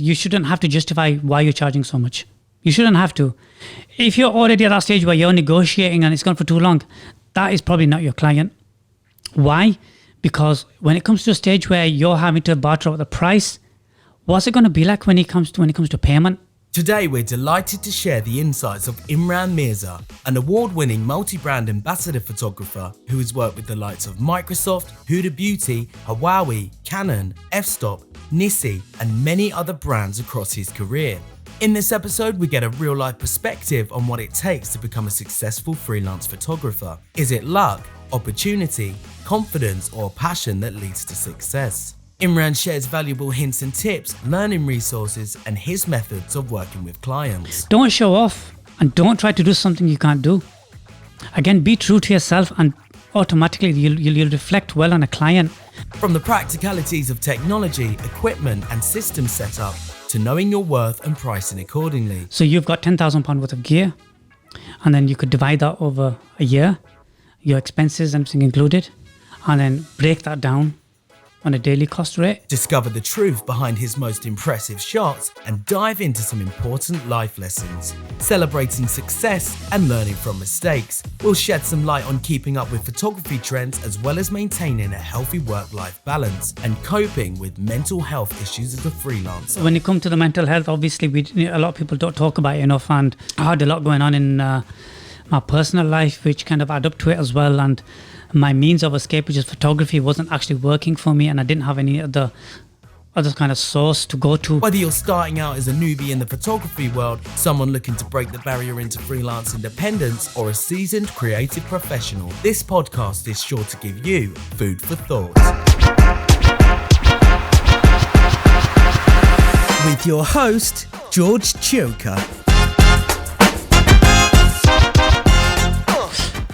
You shouldn't have to justify why you're charging so much. You shouldn't have to. If you're already at that stage where you're negotiating and it's gone for too long, that is probably not your client. Why? Because when it comes to a stage where you're having to barter out the price, what's it going to be like when it comes to payment? Today, we're delighted to share the insights of Imran Mirza, an award-winning multi-brand ambassador photographer who has worked with the likes of Microsoft, Huda-Beauty, Huawei, Canon, f-stop, Nisi, and many other brands across his career. In this episode, we get a real-life perspective on what it takes to become a successful freelance photographer. Is it luck, opportunity, confidence, or passion that leads to success? Imran shares valuable hints and tips, learning resources, and his methods of working with clients. Don't show off and don't try to do something you can't do. Again, be true to yourself and automatically you'll reflect well on a client. From the practicalities of technology, equipment, and system setup to knowing your worth and pricing accordingly. So you've got £10,000 worth of gear, and then you could divide that over a year, your expenses, everything included, and then break that down on a daily cost rate. Discover the truth behind his most impressive shots and dive into some important life lessons. Celebrating success and learning from mistakes. We'll shed some light on keeping up with photography trends as well as maintaining a healthy work-life balance and coping with mental health issues as a freelancer. When it comes to the mental health, obviously a lot of people don't talk about it enough, and I had a lot going on in my personal life which kind of add up to it as well, and my means of escape, which is photography, wasn't actually working for me, and I didn't have any other kind of source to go to. Whether you're starting out as a newbie in the photography world, someone looking to break the barrier into freelance independence, or a seasoned creative professional, this podcast is sure to give you food for thought. With your host, George Chioka.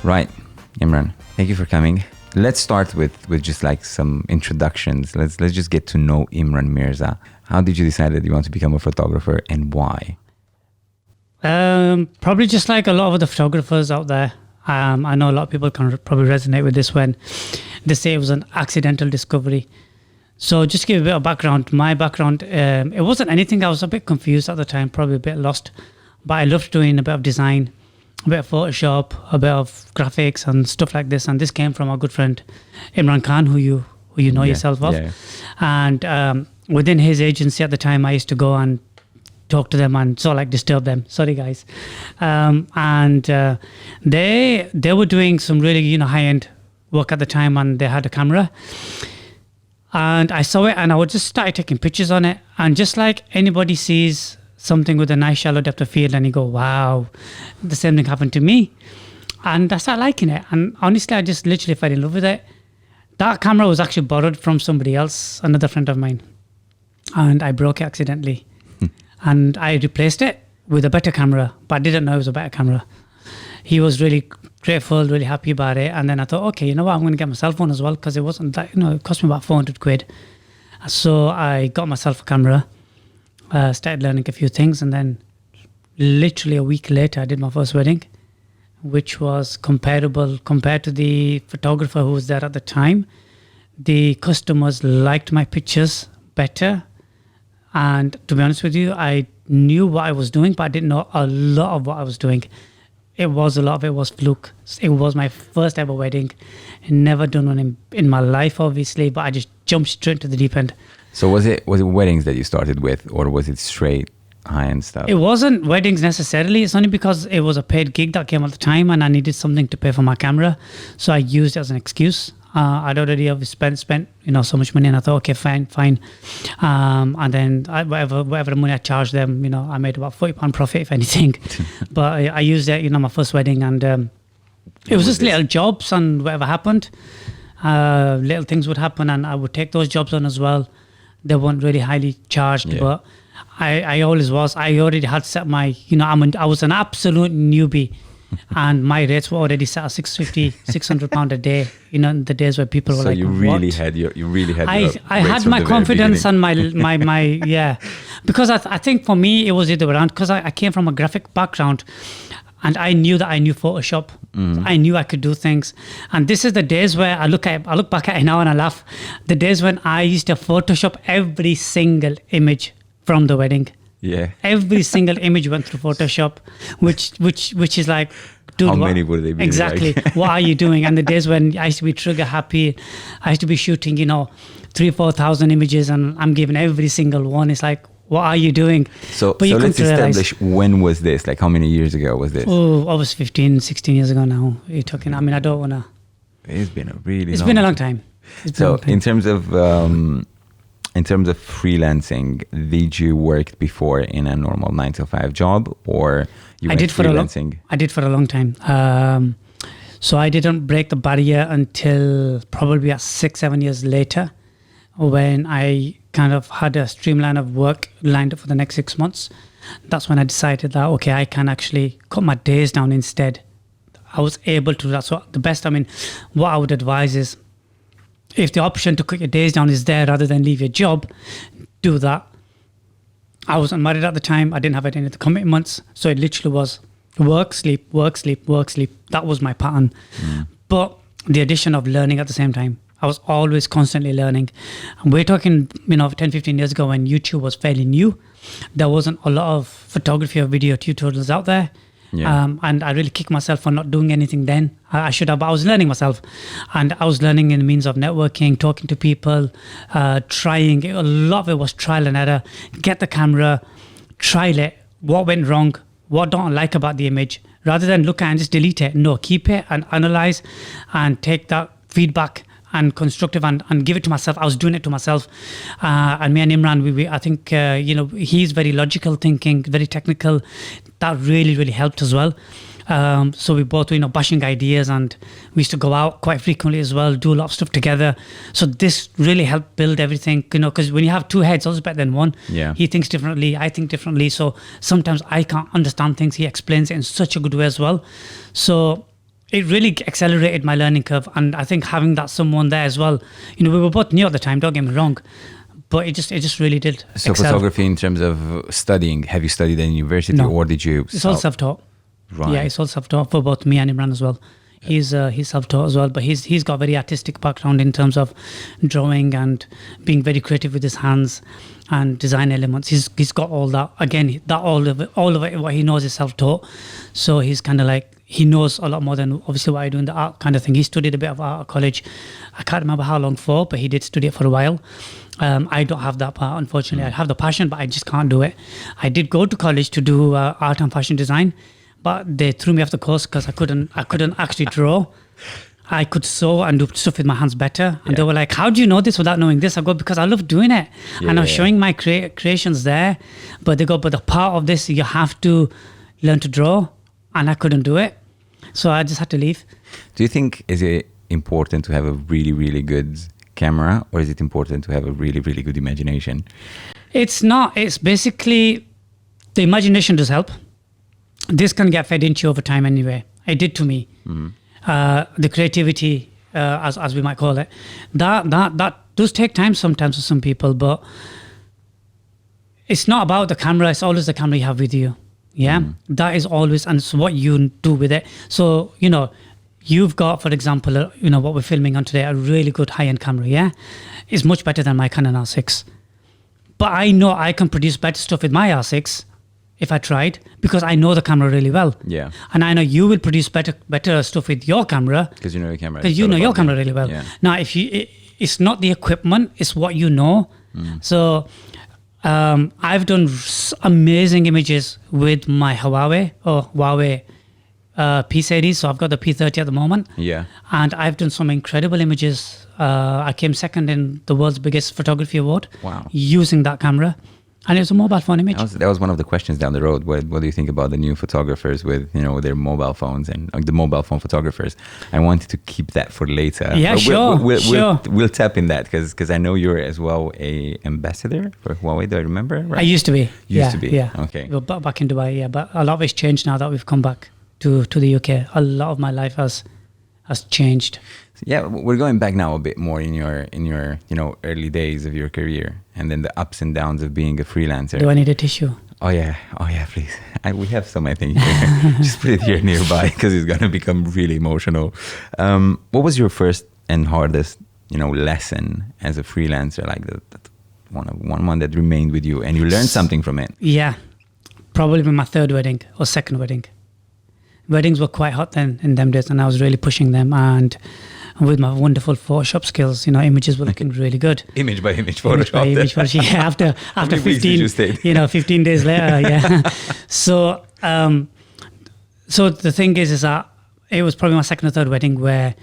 Right, Imran. Thank you for coming. Let's start with just like some introductions. Let's just get to know Imran Mirza. How did you decide that you want to become a photographer, and why? Probably just like a lot of other photographers out there. I know a lot of people can probably resonate with this when they say it was an accidental discovery. So just to give a bit of background, my background, it wasn't anything. I was a bit confused at the time, probably a bit lost, but I loved doing a bit of design, a bit of Photoshop, a bit of graphics and stuff like this. And this came from our good friend Imran Khan, who you know yourself of. Yeah. And within his agency at the time, I used to go and talk to them and sort of like disturb them. Sorry, guys. They were doing some really high-end work at the time, and they had a camera. And I saw it, and I would just start taking pictures on it. And just like anybody sees something with a nice shallow depth of field and you go, wow, the same thing happened to me. And I started liking it. And honestly, I just literally fell in love with it. That camera was actually borrowed from somebody else, another friend of mine. And I broke it accidentally. And I replaced it with a better camera, but I didn't know it was a better camera. He was really grateful, really happy about it. And then I thought, okay, you know what, I'm going to get my cell phone as well, because it wasn't that, it cost me about 400 quid. So I got myself a camera. Started learning a few things, and then literally a week later I did my first wedding, which was comparable compared to the photographer who was there at the time. The customers liked my pictures better, and to be honest with you, I knew what I was doing, but I didn't know a lot of what I was doing. A lot of it was fluke. It was my first ever wedding. Never done one in my life, obviously, but I just jumped straight to the deep end. So was it weddings that you started with, or was it straight high-end stuff? It wasn't weddings necessarily. It's only because it was a paid gig that came at the time, and I needed something to pay for my camera, so I used it as an excuse. I'd already spent so much money, and I thought, okay, fine. And then whatever money I charged them, I made about £40 profit, if anything. But I used it, my first wedding, and it was just little jobs, and whatever happened, little things would happen, and I would take those jobs on as well. They weren't really highly charged, but I always was. I already had set my, I was an absolute newbie, and my rates were already set at £600 a day. In the days where people were so like, you really had your. I had my confidence and my because I think for me it was the other way around, because I came from a graphic background. And I knew that I knew Photoshop. I knew I could do things. And this is the days where I look back at it now and I laugh. The days when I used to Photoshop every single image from the wedding. Yeah. Every single image went through Photoshop, which is like, dude, How many would they be? Exactly. Like? What are you doing? And the days when I used to be trigger happy, I used to be shooting, 3,000-4,000 images, and I'm giving every single one. It's like, what are you doing? So you let's come to realize- establish, when was this? Like, how many years ago was this? Oh, I was 15, 16 years ago now. You're talking. I mean, I don't want to. It's been a really It's long been a long time. So in terms of freelancing, did you work before in a normal 9-to-5 job, or you went freelancing? I did for a long time. So I didn't break the barrier until probably 6-7 years later, when I kind of had a streamline of work lined up for the next 6 months. That's when I decided that, okay, I can actually cut my days down instead. I was able to do that. So what I would advise is, if the option to cut your days down is there rather than leave your job, do that. I wasn't married at the time. I didn't have any of the commitments. So it literally was work, sleep, work, sleep, work, sleep. That was my pattern. But the addition of learning at the same time. I was always constantly learning. And we're talking, 10-15 years ago, when YouTube was fairly new. There wasn't a lot of photography or video tutorials out there. Yeah. And I really kicked myself for not doing anything then. I should have, but I was learning myself. And I was learning in the means of networking, talking to people, trying. A lot of it was trial and error. Get the camera, trial it. What went wrong? What don't I like about the image? Rather than look at and just delete it. No, keep it and analyze and take that feedback and constructive and give it to myself. I was doing it to myself. And me and Imran, I think, he's very logical thinking, very technical. That really, really helped as well. So we both were, bashing ideas, and we used to go out quite frequently as well, do a lot of stuff together. So this really helped build everything, because when you have two heads, always better than one. Yeah. He thinks differently, I think differently. So sometimes I can't understand things. He explains it in such a good way as well. So it really accelerated my learning curve. And I think having that someone there as well, we were both new at the time, don't get me wrong, but it just really did So excel. photography, in terms of studying, have you studied at university, No. or did you? It's all self-taught. Right. Yeah, it's all self-taught for both me and Imran as well. He's self-taught as well, but he's got a very artistic background in terms of drawing and being very creative with his hands and design elements. He's got all that. Again, all of it, what he knows is self-taught. So he's kind of like, he knows a lot more than obviously what I do in the art kind of thing. He studied a bit of art at college. I can't remember how long for, but he did study it for a while. I don't have that part, unfortunately. I have the passion, but I just can't do it. I did go to college to do art and fashion design, but they threw me off the course because I couldn't actually draw. I could sew and do stuff with my hands better. And they were like, how do you know this without knowing this? I go, because I love doing it. And I'm showing my creations there. But they go, but the part of this, you have to learn to draw. And I couldn't do it. So I just had to leave. Do you think, is it important to have a really, really good camera, or is it important to have a really, really good imagination? It's not. It's basically, the imagination does help. This can get fed into you over time anyway. It did to me. The creativity, as we might call it, that does take time sometimes for some people, but it's not about the camera. It's always the camera you have with you. Yeah, that is always, and it's what you do with it. So, you've got, for example, what we're filming on today, a really good high-end camera, yeah? It's much better than my Canon R6. But I know I can produce better stuff with my R6 if I tried, because I know the camera really well. Yeah. And I know you will produce better stuff with your camera. Because you know your camera. Because you know your camera really well. Yeah. Now, it's not the equipment, it's what you know. So I've done amazing images with my Huawei P series. So I've got the P30 at the moment. Yeah. And I've done some incredible images. I came second in the world's biggest photography award. Wow. Using that camera. And it's a mobile phone image. That was one of the questions down the road. What do you think about the new photographers with their mobile phones and the mobile phone photographers? I wanted to keep that for later. Yeah, but sure. We'll tap in that because I know you're as well a ambassador for Huawei. Do I remember? Right? I used to be. Used to be. Yeah. Okay. Well, back in Dubai, yeah. But a lot of it's changed now that we've come back to the UK. A lot of my life has changed. Yeah, we're going back now a bit more in your early days of your career, and then the ups and downs of being a freelancer. Do I need a tissue? Oh yeah, please. We have some, I think. Just put it here nearby because it's gonna become really emotional. What was your first and hardest, lesson as a freelancer? Like one that remained with you and you learned something from it? Yeah, probably my third wedding or second wedding. Weddings were quite hot then in them days, and I was really pushing them. And with my wonderful Photoshop skills, images were looking really good. Image by image Image by Photoshop. image Photoshop. Yeah, after many weeks did you 15, stay? 15 days later. Yeah. So the thing is that it was probably my second or third wedding where,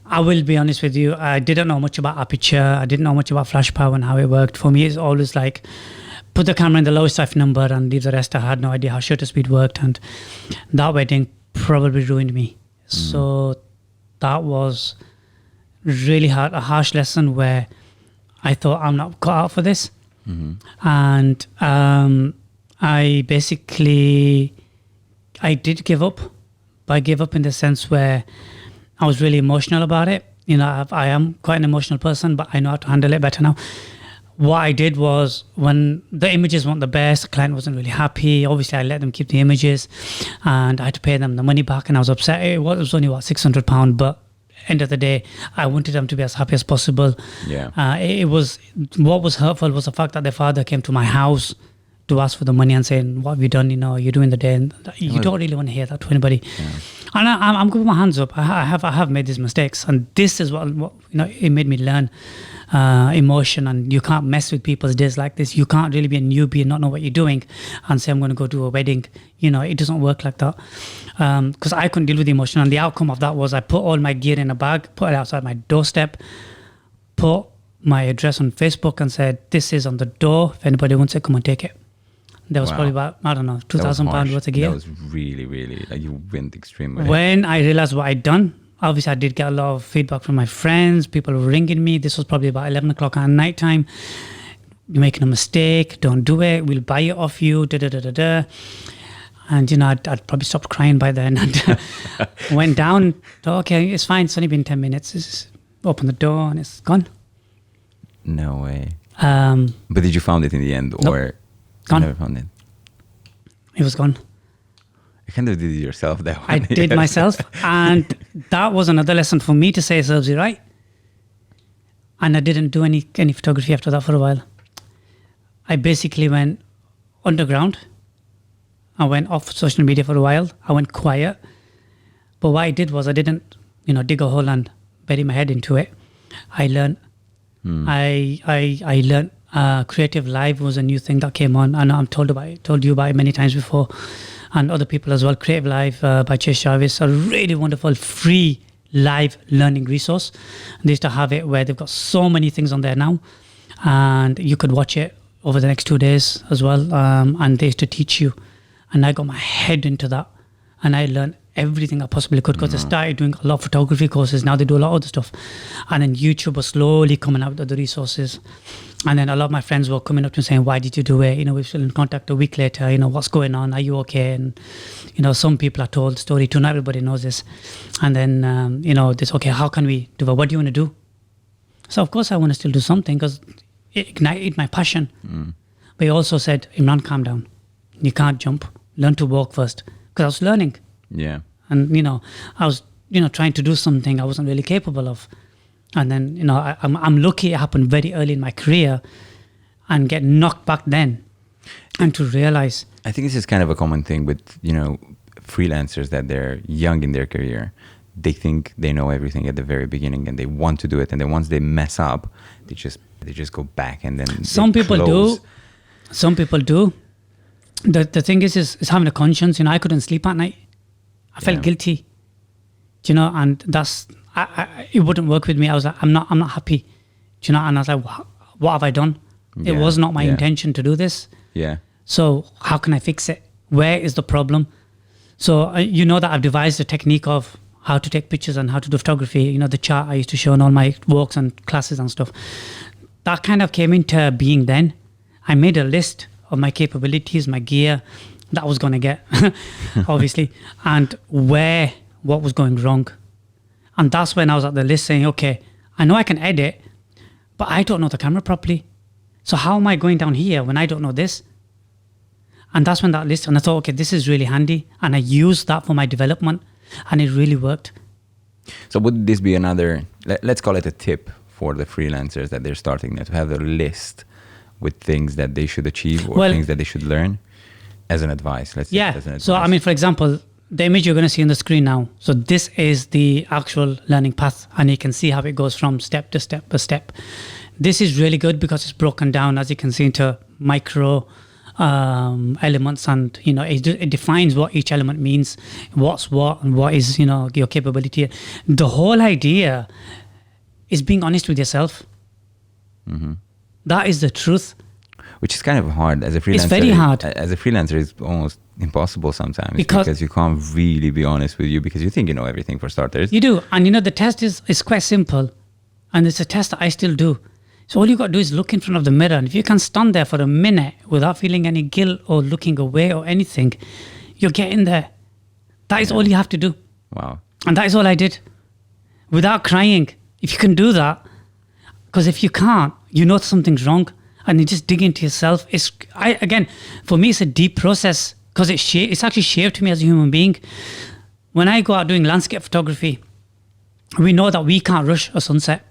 I will be honest with you, I didn't know much about aperture. I didn't know much about flash power and how it worked. For me, it's always like, put the camera in the lowest f number and leave the rest. I had no idea how shutter speed worked, and that wedding probably ruined me. So that was really hard, a harsh lesson where I thought I'm not cut out for this. And I did give up, but I gave up in the sense where I was really emotional about it. I am quite an emotional person, but I know how to handle it better now. What I did was, when the images weren't the best, the client wasn't really happy. Obviously, I let them keep the images, and I had to pay them the money back, and I was upset. It was only, £600, but end of the day, I wanted them to be as happy as possible. Yeah. What was hurtful was the fact that their father came to my house to ask for the money and saying, "What have you done? You're doing the day." And you don't really want to hear that to anybody. Yeah. And I'm going to put my hands up. I have made these mistakes, and this is what it made me learn emotion. And you can't mess with people's days like this. You can't really be a newbie and not know what you're doing and say, "I'm going to go do a wedding." It doesn't work like that. Because I couldn't deal with the emotion, and the outcome of that was I put all my gear in a bag, put it outside my doorstep, put my address on Facebook, and said, "This is on the door. If anybody wants it, come and take it." There was probably about, I don't know, £2,000 worth of gear. That was really, really, you went extreme with it. When I realized what I'd done, obviously I did get a lot of feedback from my friends. People were ringing me. This was probably about 11 o'clock at night time. "You're making a mistake. Don't do it. We'll buy it off you. Da da da da da." And I'd probably stopped crying by then and went down. Thought, okay, it's fine. It's only been 10 minutes. Just open the door and it's gone. No way. But did you found it in the end, or Gone. you never found it? It was gone. You kind of did it yourself that one. I did myself, and that was another lesson for me to say, "Serves you right." And I didn't do any photography after that for a while. I basically went underground. I went off social media for a while. I went quiet. But what I did was I didn't, dig a hole and bury my head into it. I learned. I learned. Creative Live was a new thing that came on. I know I've told you about it many times before, and other people as well. Creative Live by Chase Jarvis, a really wonderful free live learning resource. They used to have it where they've got so many things on there now, and you could watch it over the next 2 days as well. And they used to teach you, and I got my head into that, and I learned everything I possibly could, because I started doing a lot of photography courses. Now they do a lot of other stuff, and then YouTube was slowly coming out with other resources. And then a lot of my friends were coming up to me saying, "Why did you do it? We're still in contact a week later. What's going on? Are you okay?" And some people are told the story too. Not everybody knows this. And then this, "Okay, how can we do it? What do you want to do?" So of course I want to still do something, because it ignited my passion. But he also said, "Imran, calm down. You can't jump. Learn to walk first." Because I was learning. Yeah. And I was trying to do something I wasn't really capable of. And then I'm lucky it happened very early in my career, and get knocked back then, and to realize. I think this is kind of a common thing with freelancers, that they're young in their career. They think they know everything at the very beginning, and they want to do it. And then once they mess up, they just go back, and then some people do. Some people do. The thing is having a conscience. I couldn't sleep at night. I felt guilty. And that's. It wouldn't work with me. I was like, I'm not happy, and I was like, what have I done? It was not my intention to do this. Yeah. So how can I fix it? Where is the problem? So that I've devised a technique of how to take pictures and how to do photography. The chart I used to show in all my walks and classes and stuff. That kind of came into being then. I made a list of my capabilities, my gear that I was going to get, obviously, and what was going wrong. And that's when I was at the list saying, okay, I know I can edit, but I don't know the camera properly. So how am I going down here when I don't know this? And that's when that list, and I thought, okay, this is really handy. And I used that for my development, and it really worked. So would this be another, let's call it a tip for the freelancers that they're starting now, to have a list with things that they should achieve or Well, things that they should learn as an advice? Let's say Yeah. as an advice. So, I mean, for example, the image you're going to see on the screen now. So this is the actual learning path, and you can see how it goes from step to step to step. This is really good because it's broken down, as you can see, into micro elements, and it defines what each element means, what's what, and what is your capability. The whole idea is being honest with yourself. Mm-hmm. That is the truth. Which is kind of hard as a freelancer. It's very hard. As a freelancer, it's almost impossible sometimes Because you can't really be honest with you because you think you know everything for starters. You do. And the test is quite simple. And it's a test that I still do. So all you got to do is look in front of the mirror. And if you can stand there for a minute without feeling any guilt or looking away or anything, you're getting there. That is all you have to do. Wow. And that is all I did. Without crying. If you can do that, because if you can't, you know something's wrong. And you just dig into yourself. For me, it's a deep process because it's actually shaped me as a human being. When I go out doing landscape photography, we know that we can't rush a sunset.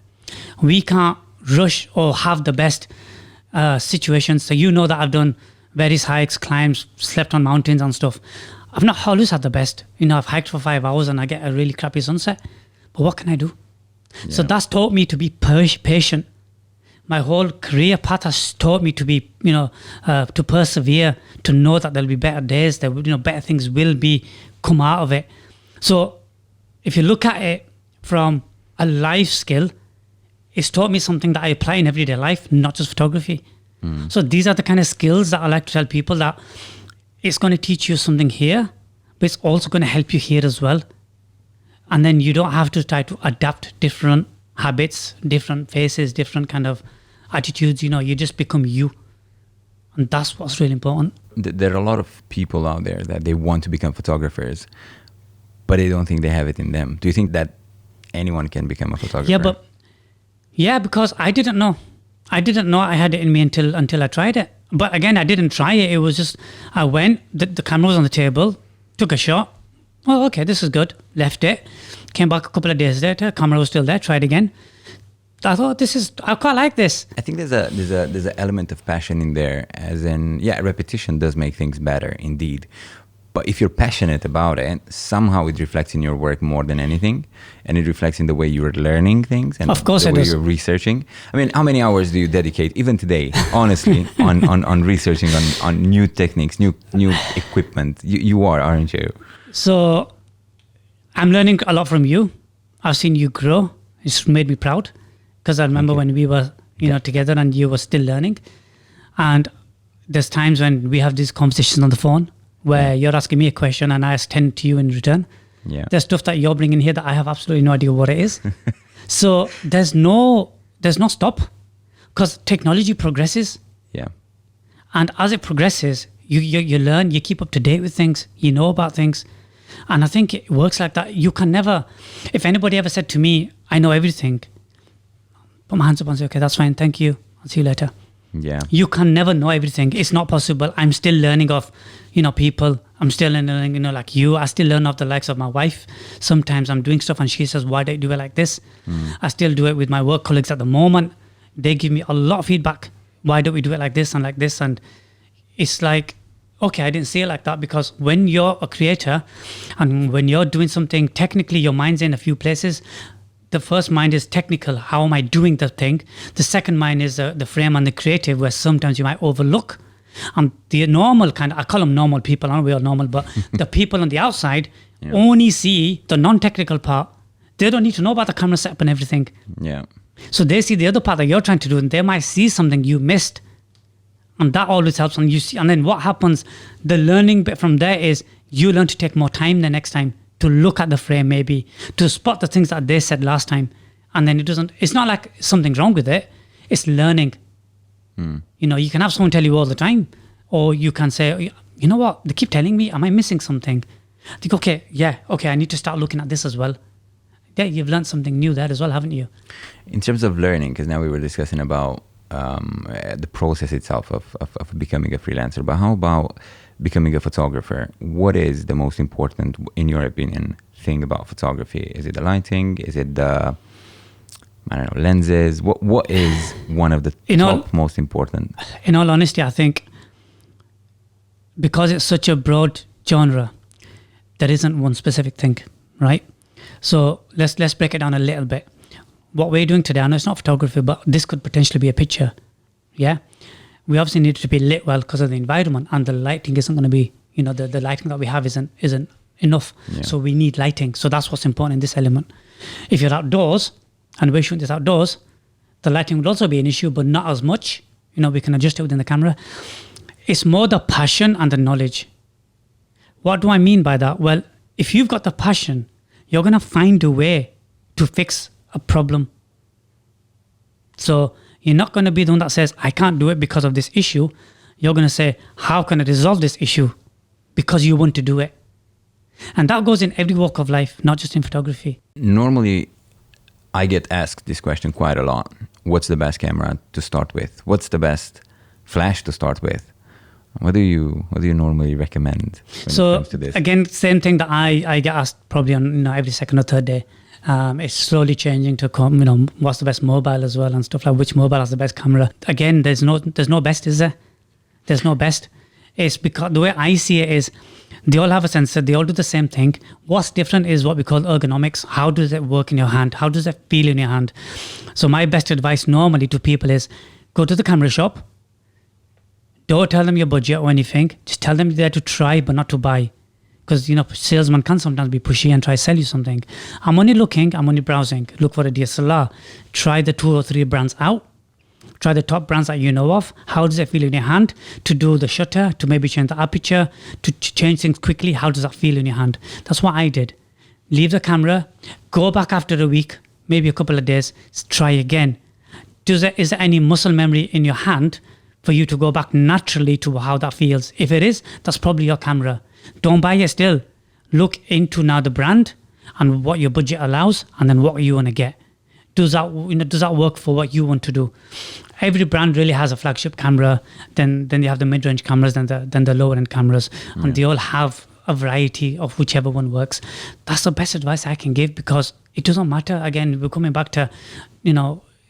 We can't rush or have the best situations. So that I've done various hikes, climbs, slept on mountains and stuff. I've not always had the best. I've hiked for 5 hours and I get a really crappy sunset. But what can I do? Yeah. So that's taught me to be patient. My whole career path has taught me to be, to persevere, to know that there'll be better days, that better things will come out of it. So if you look at it from a life skill, it's taught me something that I apply in everyday life, not just photography. So these are the kind of skills that I like to tell people that it's going to teach you something here, but it's also going to help you here as well. And then you don't have to try to adapt different habits, different faces, different kind of attitudes. You just become you. And that's what's really important. There are a lot of people out there that they want to become photographers, but they don't think they have it in them. Do you think that anyone can become a photographer? Because I didn't know. I didn't know I had it in me until I tried it. But again, I didn't try it. It was just, I went, the camera was on the table, took a shot. Oh, okay, this is good. Left it. Came back a couple of days later, camera was still there, tried again. I thought, I quite like this. I think there's an element of passion in there, as in, repetition does make things better, indeed. But if you're passionate about it, somehow it reflects in your work more than anything. And it reflects in the way you're learning things and of course the it way does. You're researching. I mean, how many hours do you dedicate, even today, honestly, on researching, on new techniques, new equipment? You are, aren't you? So I'm learning a lot from you. I've seen you grow. It's made me proud because I remember when we were, together and you were still learning. And there's times when we have these conversations on the phone where you're asking me a question and I attend to you in return. Yeah. There's stuff that you're bringing here that I have absolutely no idea what it is. So there's no stop because technology progresses. Yeah. And as it progresses, you learn, you keep up to date with things, you know about things. And I think it works like that. You can never, if anybody ever said to me, I know everything, put my hands up and say, okay, that's fine. Thank you. I'll see you later. Yeah. You can never know everything. It's not possible. I'm still learning of, people. I'm still learning, like you. I still learn of the likes of my wife. Sometimes I'm doing stuff and she says, why don't you do it like this? I still do it with my work colleagues at the moment. They give me a lot of feedback. Why don't we do it like this and like this? And it's like, okay, I didn't see it like that, because when you're a creator and when you're doing something, technically your mind's in a few places. The first mind is technical. How am I doing the thing? The second mind is the frame and the creative, where sometimes you might overlook. And the normal kind of, I call them normal people, I don't know we are normal, but the people on the outside only see the non-technical part. They don't need to know about the camera setup and everything. Yeah. So they see the other part that you're trying to do, and they might see something you missed. And that always helps. And you see, and then what happens, the learning bit from there is you learn to take more time the next time to look at the frame, maybe to spot the things that they said last time. And then it's not like something's wrong with it. It's learning. You can have someone tell you all the time, or you can say, you know what, they keep telling me, am I missing something? I think, okay, I need to start looking at this as well. Yeah, you've learned something new there as well, haven't you? In terms of learning, because now we were discussing about the process itself of becoming a freelancer, but how about becoming a photographer? What is the most important, in your opinion, thing about photography? Is it the lighting? Is it the I don't know, lenses? What is one of the top most important? In all honesty, I think because it's such a broad genre, there isn't one specific thing, right? So let's break it down a little bit. What we're doing today, I know it's not photography, but this could potentially be a picture. Yeah, we obviously need to be lit well because of the environment, and the lighting isn't going to be, the lighting that we have isn't enough. Yeah. So we need lighting. So that's what's important in this element. If you're outdoors and we're shooting this outdoors, the lighting would also be an issue, but not as much. We can adjust it within the camera. It's more the passion and the knowledge. What do I mean by that? Well, if you've got the passion, you're going to find a way to fix a problem. So you're not going to be the one that says, I can't do it because of this issue. You're going to say, how can I resolve this issue? Because you want to do it. And that goes in every walk of life, not just in photography. Normally, I get asked this question quite a lot. What's the best camera to start with? What's the best flash to start with? What do you normally recommend when it comes to this? Again, same thing that I get asked probably on every second or third day. It's slowly changing to come, what's the best mobile as well and stuff like which mobile has the best camera. Again, there's no best, is there? There's no best. It's because the way I see it is they all have a sensor, they all do the same thing. What's different is what we call ergonomics. How does it work in your hand? How does it feel in your hand? So my best advice normally to people is go to the camera shop. Don't tell them your budget or anything. Just tell them they're there to try but not to buy. Because, salesmen can sometimes be pushy and try to sell you something. I'm only browsing. Look for a DSLR. Try the 2 or 3 brands out. Try the top brands that you know of. How does it feel in your hand? To do the shutter, to maybe change the aperture, to change things quickly. How does that feel in your hand? That's what I did. Leave the camera, go back after a week, maybe a couple of days, try again. Is there any muscle memory in your hand for you to go back naturally to how that feels? If it is, that's probably your camera. Don't buy it still. Look into now the brand and what your budget allows and then what you want to get. Does that work for what you want to do? Every brand really has a flagship camera. Then you have the mid-range cameras, then the lower-end cameras, and they all have a variety of whichever one works. That's the best advice I can give because it doesn't matter. Again, we're coming back to,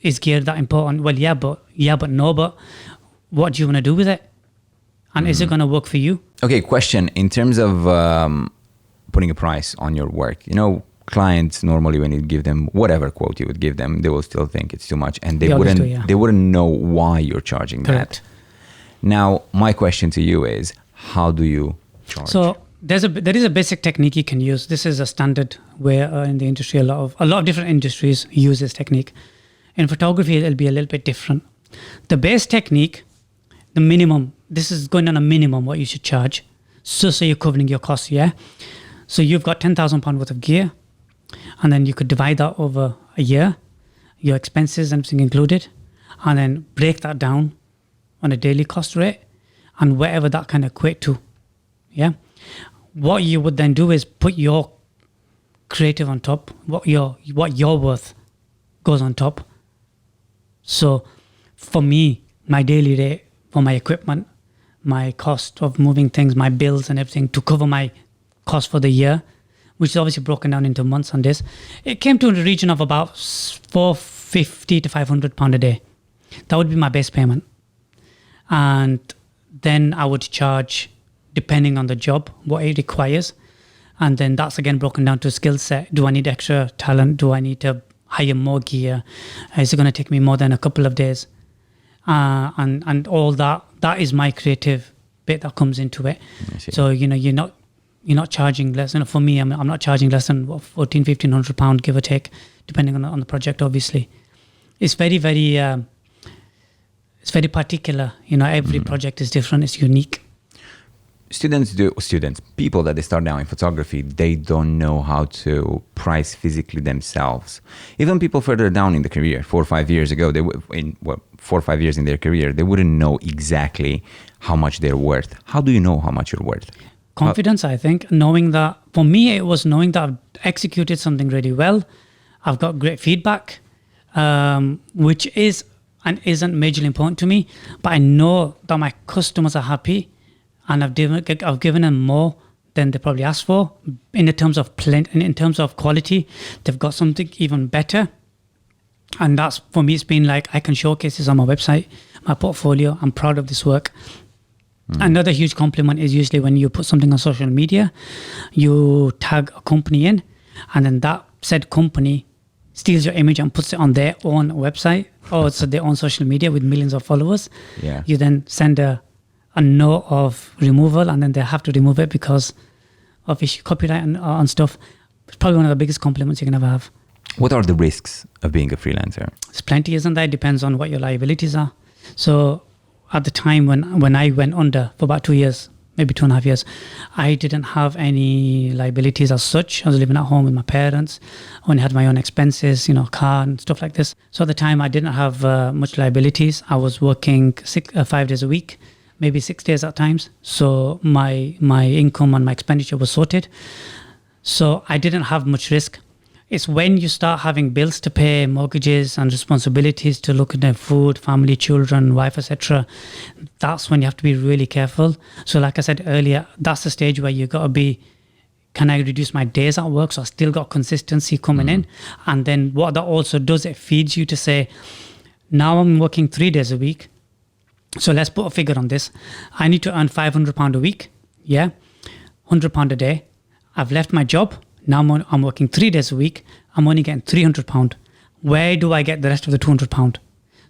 is gear that important? Well, but no. But what do you want to do with it? And is it going to work for you? Okay, question. In terms of putting a price on your work, clients normally when you give them whatever quote you would give them, they will still think it's too much and they wouldn't know why you're charging Correct. that. Now, my question to you is, how do you charge? So there is a basic technique you can use. This is a standard where in the industry, a lot of different industries use this technique. In photography, it'll be a little bit different. The base technique, the minimum, this is going on a minimum what you should charge. So you're covering your costs, yeah? So you've got £10,000 worth of gear, and then you could divide that over a year, your expenses and everything included, and then break that down on a daily cost rate and whatever that can equate to, yeah? What you would then do is put your creative on top, what your worth goes on top. So for me, my daily rate for my equipment, my cost of moving things, my bills and everything to cover my cost for the year, which is obviously broken down into months on this, it came to the region of about £450 to £500 a day. That would be my base payment. And then I would charge, depending on the job, what it requires. And then that's again broken down to skill set. Do I need extra talent? Do I need to hire more gear? Is it going to take me more than a couple of days? And all that is my creative bit that comes into it. So, you're not charging less. For me, I'm not charging less than £1,400-1,500, give or take, depending on the project, obviously. It's very, very, it's very particular. Every project is different. It's unique. People that they start now in photography, they don't know how to price physically themselves. Even people further down in the career, 4 or 5 years ago, 4 or 5 years in their career, they wouldn't know exactly how much they're worth. How do you know how much you're worth? Confidence, I think. Knowing that, for me, it was knowing that I've executed something really well. I've got great feedback, which is and isn't majorly important to me. But I know that my customers are happy. And I've given them more than they probably asked for in terms of quality. They've got something even better. And that's, for me, it's been like, I can showcase this on my website, my portfolio. I'm proud of this work. Another huge compliment is usually when you put something on social media, you tag a company in, and then that said company steals your image and puts it on their own website or so their own social media with millions of followers. Yeah. You then send a note of removal, and then they have to remove it because of issue copyright and stuff. It's probably one of the biggest compliments you can ever have. What are the risks of being a freelancer? There's plenty, isn't there? It depends on what your liabilities are. So at the time when I went under for about 2 years, maybe 2.5 years, I didn't have any liabilities as such. I was living at home with my parents. I only had my own expenses, car and stuff like this. So at the time I didn't have much liabilities. I was working 5 days a week, maybe 6 days at times. So my income and my expenditure was sorted. So I didn't have much risk. It's when you start having bills to pay, mortgages and responsibilities to look at their food, family, children, wife, etc. That's when you have to be really careful. So like I said earlier, that's the stage where you got to be, can I reduce my days at work so I still got consistency coming in? And then what that also does, it feeds you to say, now I'm working 3 days a week. So let's put a figure on this. I need to earn £500 a week. Yeah. £100 a day. I've left my job. Now I'm working 3 days a week. I'm only getting £300. Where do I get the rest of the £200?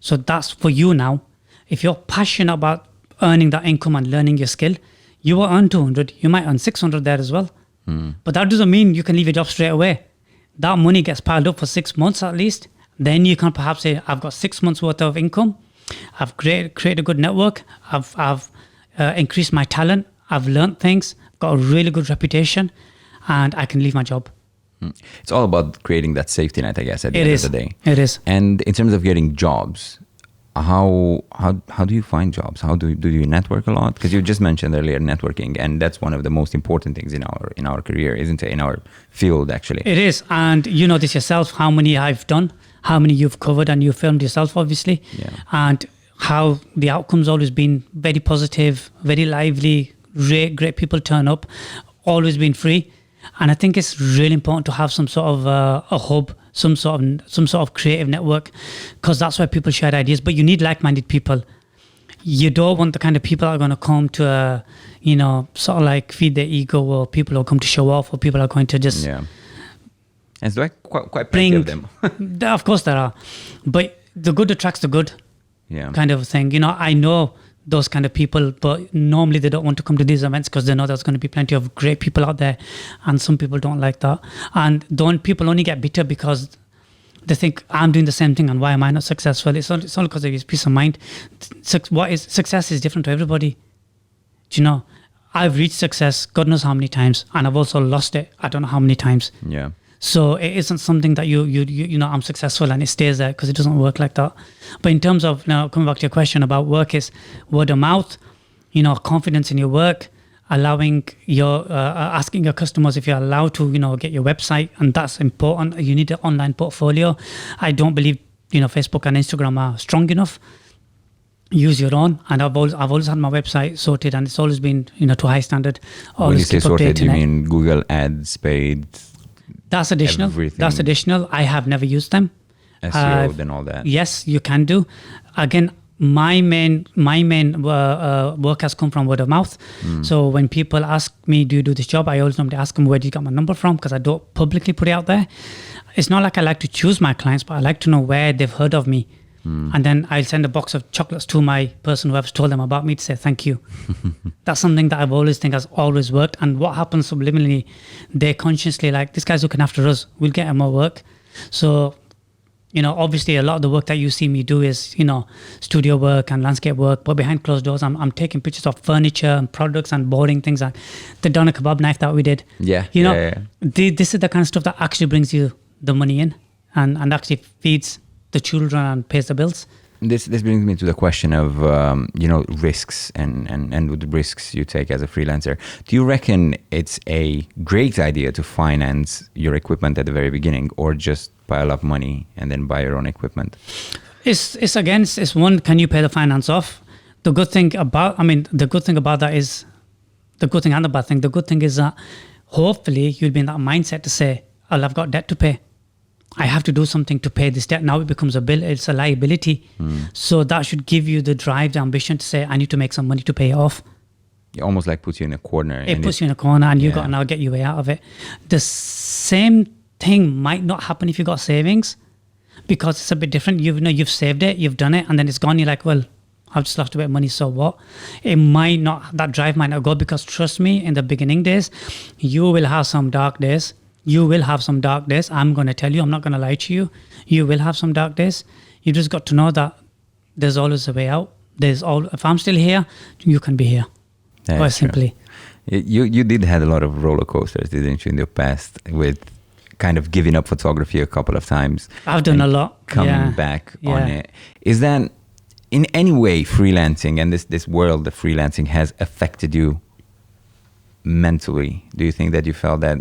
So that's for you now. If you're passionate about earning that income and learning your skill, you will earn 200. You might earn 600 there as well. But that doesn't mean you can leave your job straight away. That money gets piled up for 6 months at least. Then you can perhaps say, I've got 6 months worth of income. I've created a good network. I've increased my talent. I've learned things. Got a really good reputation. And I can leave my job. It's all about creating that safety net, I guess, at the end of the day. It is. And in terms of getting jobs, how do you find jobs? How do you network a lot? Because you just mentioned earlier networking, and that's one of the most important things in our career, isn't it? In our field, actually. It is. And you know this yourself, how many I've done, how many you've covered, and you filmed yourself, obviously. Yeah. And how the outcome's always been very positive, very lively, great people turn up, always been free. And I think it's really important to have some sort of a hub, some sort of creative network, because that's where people share ideas. But you need like-minded people. You don't want the kind of people that are going to come to, sort of like feed their ego, or people who come to show off, or people are going to just And so quite plenty of them. Of course there are, but the good attracts the good. Kind of thing. I know those kind of people, but normally they don't want to come to these events because they know there's going to be plenty of great people out there, and some people don't like that. And people only get bitter because they think, I'm doing the same thing and why am I not successful? It's only because of his peace of mind. Success is different to everybody. Do you know? I've reached success God knows how many times, and I've also lost it I don't know how many times. Yeah. So it isn't something that you I'm successful and it stays there, because it doesn't work like that. But in terms of, now coming back to your question about work, is word of mouth, confidence in your work, allowing asking your customers if you're allowed to, get your website, and that's important. You need an online portfolio. I don't believe, Facebook and Instagram are strong enough. Use your own, and I've always had my website sorted, and it's always been, to high standard. When you say sorted, you mean Google Ads, paid? That's additional. Everything. That's additional. I have never used them. SEO and all that. Yes, you can do. Again, my main work has come from word of mouth. So when people ask me, do you do this job? I always normally ask them, where do you get my number from? Because I don't publicly put it out there. It's not like I like to choose my clients, but I like to know where they've heard of me. And then I'll send a box of chocolates to my person who has told them about me to say thank you. That's something that I've always think has always worked. And what happens subliminally, they're consciously like, this guy's looking after us, we'll get him more work. So, obviously a lot of the work that you see me do is, studio work and landscape work, but behind closed doors, I'm taking pictures of furniture and products and boarding things, like the doner kebab knife that we did. Yeah. This is the kind of stuff that actually brings you the money in and actually feeds the children and pays the bills. This brings me to the question of risks and the risks you take as a freelancer. Do you reckon it's a great idea to finance your equipment at the very beginning, or just pile up money and then buy your own equipment? It's one, can you pay the finance off? The good thing about that is, the good thing and the bad thing. The good thing is that hopefully you'll be in that mindset to say, I've got debt to pay. I have to do something to pay this debt. Now it becomes a bill. It's a liability. So that should give you the drive, the ambition to say, I need to make some money to pay it off. It almost like puts you in a corner. It puts you in a corner, and you got to now get your way out of it. The same thing might not happen if you got savings, because it's a bit different. You've saved it, you've done it, and then it's gone. You're like, well, I've just lost a bit of money, so what? It might not, that drive might not go, because trust me, in the beginning days, you will have some dark days. You will have some dark days. I'm going to tell you, I'm not going to lie to you. You will have some dark days. You just got to know that there's always a way out. If I'm still here, you can be here. Quite simply. You did have a lot of roller coasters, didn't you, in the past, with kind of giving up photography a couple of times. I've done a lot. Coming back on it. Is that in any way freelancing and this world of freelancing has affected you mentally? Do you think that you felt that,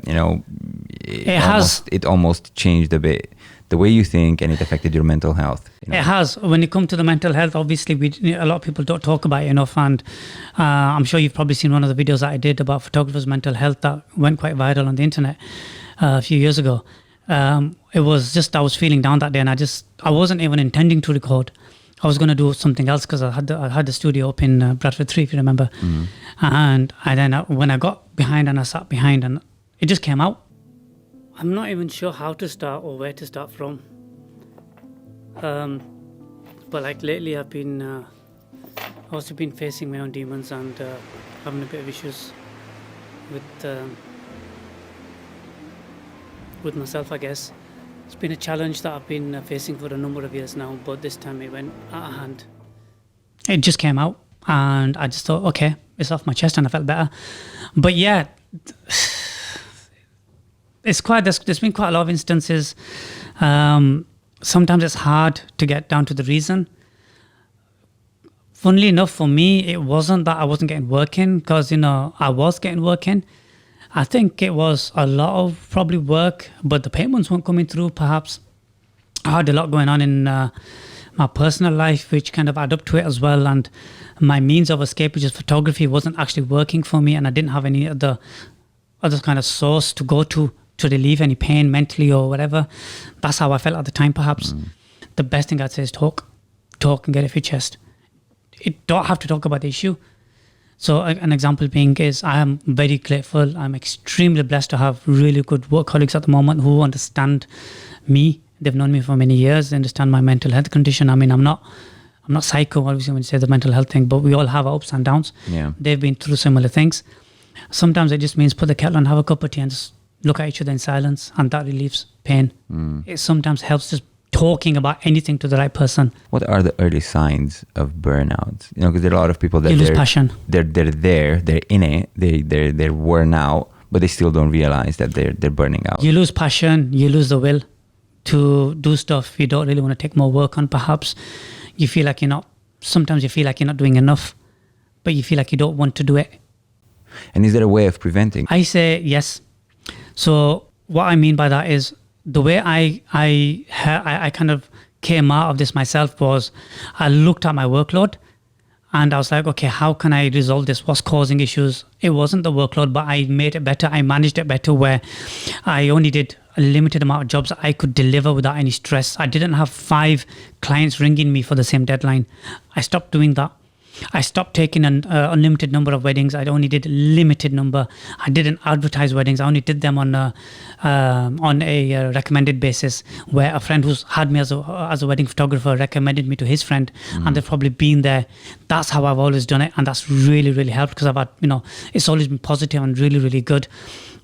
it almost changed a bit the way you think, and it affected your mental health? It has. When it comes to the mental health, obviously a lot of people don't talk about it enough, and I'm sure you've probably seen one of the videos that I did about photographers' mental health that went quite viral on the internet a few years ago. It was just, I was feeling down that day, and I wasn't even intending to record. I was going to do something else, because I had the studio up in Bradford 3, if you remember. And then when I got behind and I sat behind, and it just came out. I'm not even sure how to start or where to start from. But like lately I've also been facing my own demons, and having a bit of issues with myself, I guess. It's been a challenge that I've been facing for a number of years now, but this time it went out of hand. It just came out, and I just thought, okay, it's off my chest, and I felt better. But yeah, there's been quite a lot of instances. Sometimes it's hard to get down to the reason. Funnily enough, for me, it wasn't that I wasn't getting work in, because, I was getting work in. I think it was a lot of probably work, but the payments weren't coming through, perhaps. I had a lot going on in my personal life, which kind of add up to it as well. And my means of escape, which is photography, wasn't actually working for me, and I didn't have any other kind of source to go to relieve any pain mentally or whatever. That's how I felt at the time, perhaps. The best thing I'd say is talk and get it off your chest. You don't have to talk about the issue. So an example being is, I am very grateful. I'm extremely blessed to have really good work colleagues at the moment who understand me. They've known me for many years. They understand my mental health condition. I mean, I'm not psycho, obviously, when you say the mental health thing, but we all have our ups and downs. Yeah. They've been through similar things. Sometimes it just means put the kettle on, have a cup of tea, and just look at each other in silence, and that relieves pain. It sometimes helps just talking about anything to the right person. What are the early signs of burnout? Because there are a lot of people that you lose passion. They're in it, they're worn out, but they still don't realize that they're burning out. You lose passion, you lose the will to do stuff you don't really want to take more work on, perhaps. You feel like sometimes you feel like you're not doing enough, but you feel like you don't want to do it. And is there a way of preventing? I say yes. So what I mean by that is, the way I kind of came out of this myself was, I looked at my workload, and I was like, okay, how can I resolve this? What's causing issues? It wasn't the workload, but I made it better. I managed it better, where I only did a limited amount of jobs that I could deliver without any stress. I didn't have 5 clients ringing me for the same deadline. I stopped doing that. I stopped taking an unlimited number of weddings. I only did a limited number. I didn't advertise weddings. I only did them on a recommended basis, where a friend who's had me as a wedding photographer recommended me to his friend, and they've probably been there. That's how I've always done it, and that's really, really helped, because I've had, it's always been positive and really, really good.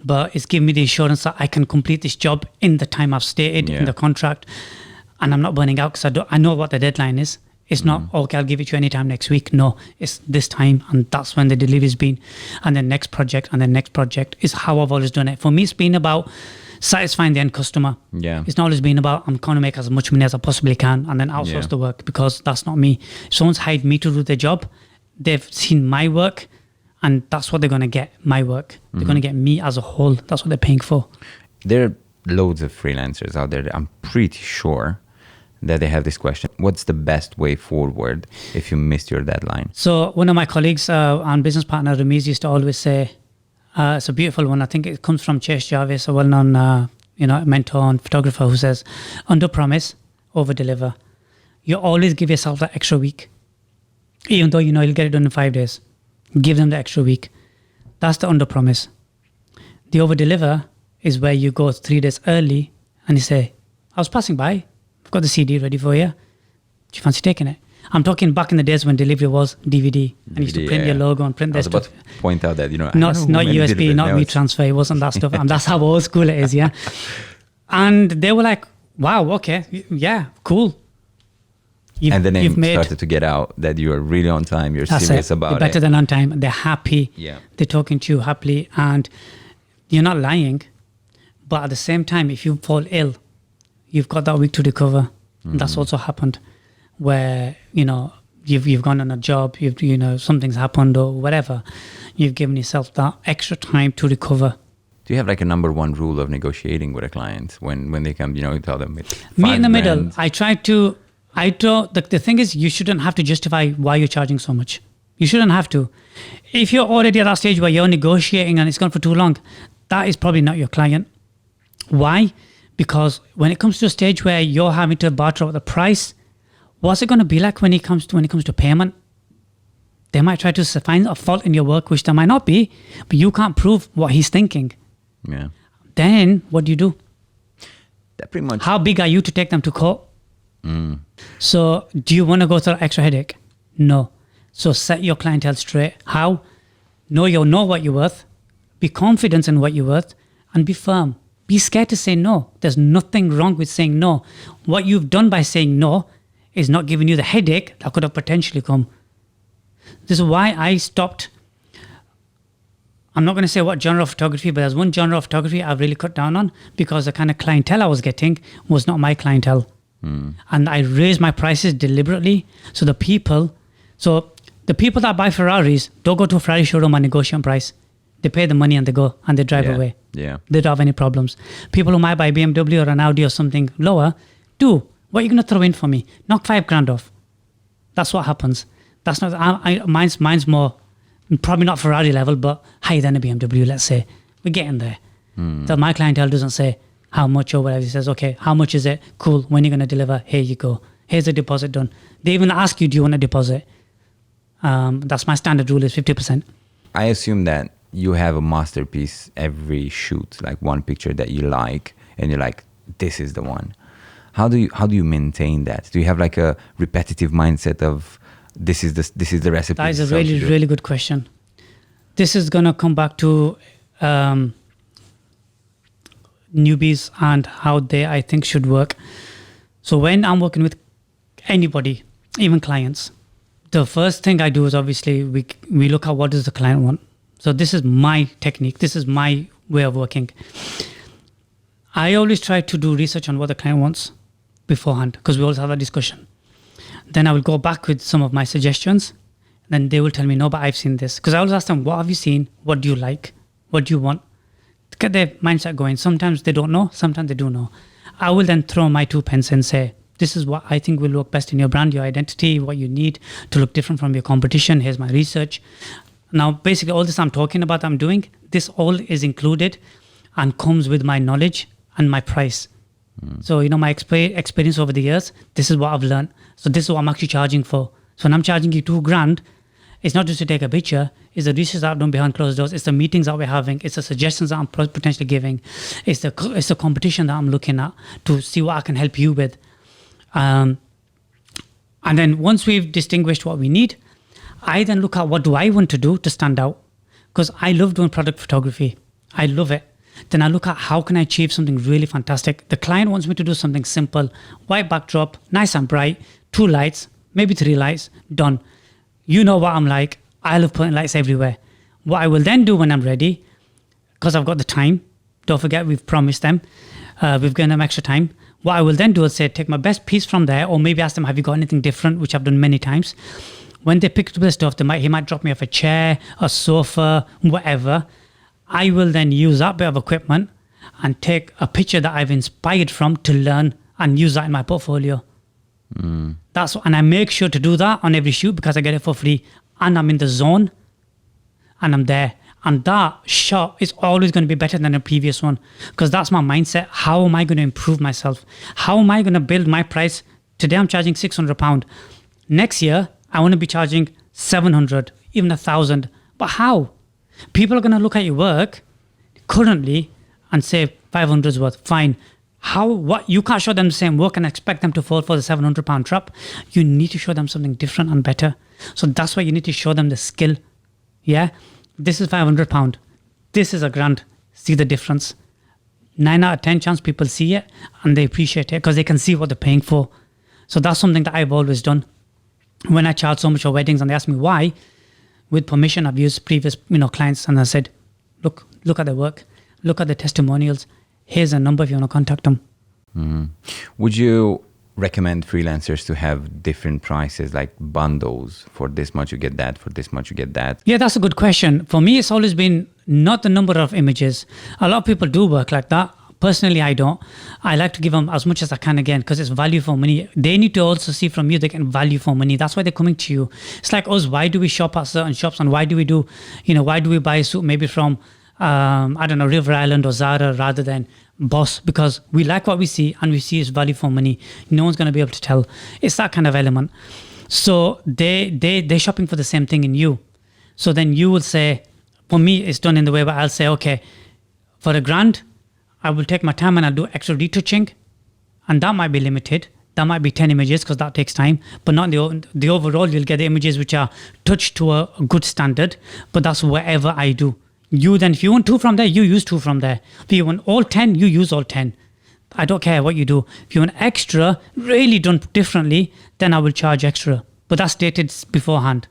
But it's given me the assurance that I can complete this job in the time I've stated in the contract, and I'm not burning out, because I know what the deadline is. It's not, okay, I'll give it to you anytime next week. No, it's this time, and that's when the delivery's been. And then next project, and then next project is how I've always done it. For me, it's been about satisfying the end customer. Yeah. It's not always been about, I'm going to make as much money as I possibly can and then outsource the work, because that's not me. If someone's hired me to do their job, they've seen my work, and that's what they're going to get, my work. They're going to get me as a whole. That's what they're paying for. There are loads of freelancers out there that I'm pretty sure that they have this question: what's the best way forward if you missed your deadline? So one of my colleagues and business partner, Ramiz, used to always say, it's a beautiful one. I think it comes from Chase Jarvis, a well-known a mentor and photographer who says, under promise, over deliver. You always give yourself that extra week. Even though you'll get it done in 5 days. Give them the extra week. That's the under promise. The over deliver is where you go 3 days early and you say, I was passing by, I've got the CD ready for you. Do you fancy taking it? I'm talking back in the days when delivery was DVD. And you used to print your logo and print their stuff. I was about to point out that, not USB, not WeTransfer, it wasn't that stuff. And that's how old school it is, yeah. And they were like, wow, okay, yeah, cool. And the name started to get out that you are really on time, you're serious about You're better than on time. They're happy. Yeah. They're talking to you happily and you're not lying. But at the same time, if you fall ill, you've got that week to recover. Mm-hmm. That's also happened where, you've gone on a job, something's happened or whatever. You've given yourself that extra time to recover. Do you have like a number one rule of negotiating with a client when they come, you tell them it's me in the middle. $5,000. The thing is, you shouldn't have to justify why you're charging so much. You shouldn't have to. If you're already at that stage where you're negotiating and it's gone for too long, that is probably not your client. Why? Because when it comes to a stage where you're having to barter out the price, what's it going to be like when it comes to payment? They might try to find a fault in your work, which there might not be, but you can't prove what he's thinking. Yeah. Then what do you do? That pretty much. How big are you to take them to court? Mm. So do you want to go through an extra headache? No. So set your clientele straight. How? Know what you're worth. Be confident in what you're worth and be firm. Be scared to say no. There's nothing wrong with saying no. What you've done by saying no is not giving you the headache that could have potentially come. This is why I stopped. I'm not going to say what genre of photography, but there's one genre of photography I've really cut down on because the kind of clientele I was getting was not my clientele. Mm. And I raised my prices deliberately. So the people that buy Ferraris don't go to a Ferrari showroom and negotiate on price. They pay the money and they go and they drive away. Yeah. They don't have any problems. People who might buy BMW or an Audi or something lower, what are you going to throw in for me? Knock $5,000 off. That's what happens. That's not, mine's more, probably not Ferrari level, but higher than a BMW, let's say. We're getting there. So my clientele doesn't say how much or whatever. He says, okay, how much is it? Cool. When are you going to deliver? Here you go. Here's a deposit done. They even ask you, do you want a deposit? That's my standard rule is 50%. I assume that you have a masterpiece every shoot, like one picture that you like, and you're like, this is the one. How do you maintain that? Do you have like a repetitive mindset of this is the recipe? That is a really, really good question. This is gonna come back to newbies and how they, I think, should work. So when I'm working with anybody, even clients, the first thing I do is obviously we look at what does the client want. So this is my technique. This is my way of working. I always try to do research on what the client wants beforehand because we always have a discussion. Then I will go back with some of my suggestions. Then they will tell me, no, but I've seen this. Because I always ask them, what have you seen? What do you like? What do you want? To get their mindset going. Sometimes they don't know. Sometimes they do know. I will then throw my 2 pence and say, this is what I think will look best in your brand, your identity, what you need to look different from your competition. Here's my research. Now, basically, all this I'm talking about, I'm doing, this all is included and comes with my knowledge and my price. So, my experience over the years, this is what I've learned. So this is what I'm actually charging for. So when I'm charging you $2,000, it's not just to take a picture, it's the research that I've done behind closed doors, it's the meetings that we're having, it's the suggestions that I'm potentially giving, it's the competition that I'm looking at to see what I can help you with. And then once we've distinguished what we need, I then look at what do I want to do to stand out. Because I love doing product photography. I love it. Then I look at how can I achieve something really fantastic. The client wants me to do something simple, white backdrop, nice and bright, 2 lights, maybe 3 lights, done. You know what I'm like. I love putting lights everywhere. What I will then do when I'm ready, because I've got the time, don't forget we've promised them, we've given them extra time. What I will then do is say, take my best piece from there, or maybe ask them, have you got anything different, which I've done many times. When they pick up the stuff, he might drop me off a chair, a sofa, whatever. I will then use that bit of equipment and take a picture that I've inspired from to learn and use that in my portfolio. And I make sure to do that on every shoot because I get it for free and I'm in the zone and I'm there. And that shot is always going to be better than the previous one, because that's my mindset. How am I going to improve myself? How am I going to build my price? Today I'm charging £600. Next year, I want to be charging 700, even 1,000. But how? People are going to look at your work currently and say 500 is worth. Fine. How? What? You can't show them the same work and expect them to fall for the £700 trap. You need to show them something different and better. So that's why you need to show them the skill. Yeah? This is £500. This is £1,000. See the difference. 9 out of 10 chance people see it and they appreciate it because they can see what they're paying for. So that's something that I've always done. When I charge so much for weddings and they ask me why, with permission, I've used previous clients and I said, look at their work, look at the testimonials. Here's a number if you want to contact them. Would you recommend freelancers to have different prices, like bundles? For this much you get that, for this much you get that? Yeah, that's a good question. For me, it's always been not the number of images. A lot of people do work like that. Personally, I don't. I like to give them as much as I can again, because it's value for money. They need to also see from you they get value for money. That's why they're coming to you. It's like us. Why do we shop at certain shops, and why do we buy a suit maybe from River Island or Zara rather than Boss? Because we like what we see and we see it's value for money. No one's going to be able to tell. It's that kind of element. So they're shopping for the same thing in you. So then you will say, for me, it's done in the way where I'll say, okay, for £1,000, I will take my time and I'll do extra retouching. And that might be limited. That might be 10 images because that takes time. But not the overall, you'll get the images which are touched to a good standard. But that's whatever I do. You then, if you want 2 from there, you use 2 from there. If you want all 10, you use all 10. I don't care what you do. If you want extra, really done differently, then I will charge extra. But that's stated beforehand.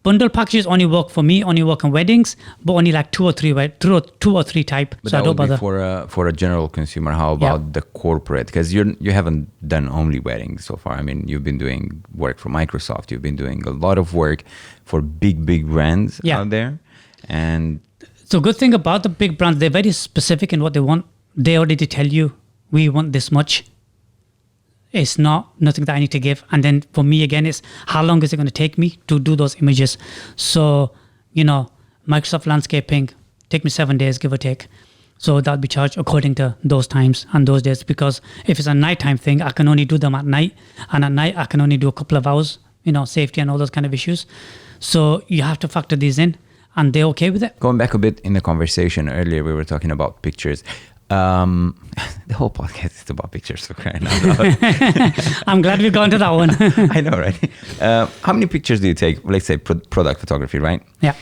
Bundle packages only work for me, only work on weddings, but only like 2 or 3 type. But so I don't bother. For a general consumer. How about the corporate? Because you haven't done only weddings so far. I mean, you've been doing work for Microsoft. You've been doing a lot of work for big brands out there. And so good thing about the big brands, they're very specific in what they want. They already tell you, we want this much. It's nothing that I need to give. And then for me, again, it's how long is it going to take me to do those images? So, Microsoft landscaping, take me 7 days, give or take. So that'll be charged according to those times and those days. Because if it's a nighttime thing, I can only do them at night. And at night, I can only do a couple of hours, safety and all those kind of issues. So you have to factor these in. And they're okay with it. Going back a bit in the conversation earlier, we were talking about pictures. The whole podcast is about pictures, for crying out loud. I'm glad we've gone to that one. I know, right? How many pictures do you take? Let's say product photography, right? Yeah.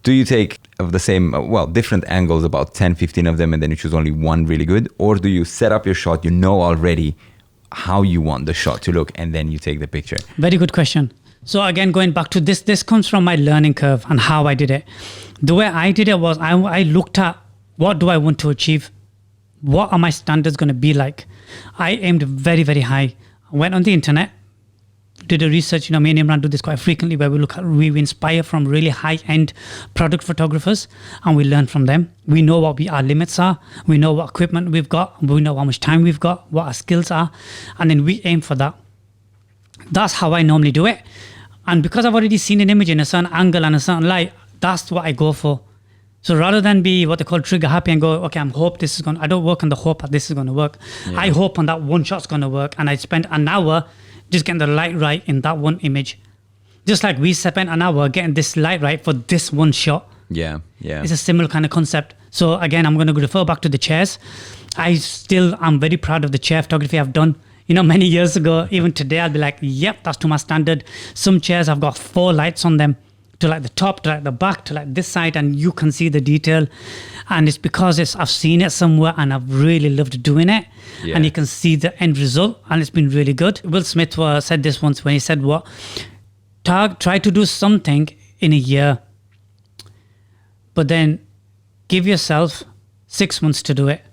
Do you take of the same, different angles, about 10, 15 of them, and then you choose only one really good? Or do you set up your shot, already how you want the shot to look, and then you take the picture? Very good question. So again, going back to this comes from my learning curve and how I did it. The way I did it was I looked at what do I want to achieve? What are my standards going to be like? I aimed very, very high. I went on the internet, did a research. Me and Imran do this quite frequently where we inspire from really high-end product photographers and we learn from them. We know what our limits are. We know what equipment we've got. We know how much time we've got, what our skills are. And then we aim for that. That's how I normally do it. And because I've already seen an image in a certain angle and a certain light, that's what I go for. So rather than be what they call trigger happy and go, okay, I hope this is going to, I don't work on the hope that this is going to work. Yeah. I hope on that one shot's going to work. And I spend an hour just getting the light right in that one image. Just like we spent an hour getting this light right for this one shot. Yeah. It's a similar kind of concept. So again, I'm going to refer back to the chairs. I'm very proud of the chair photography I've done. Many years ago, even today, I'll be like, yep, that's to my standard. Some chairs have got 4 lights on them, to like the top, to like the back, to like this side, and you can see the detail. And it's because I've seen it somewhere and I've really loved doing it. Yeah. And you can see the end result, and it's been really good. Will Smith said this once when he said, try to do something in a year, but then give yourself 6 months to do it.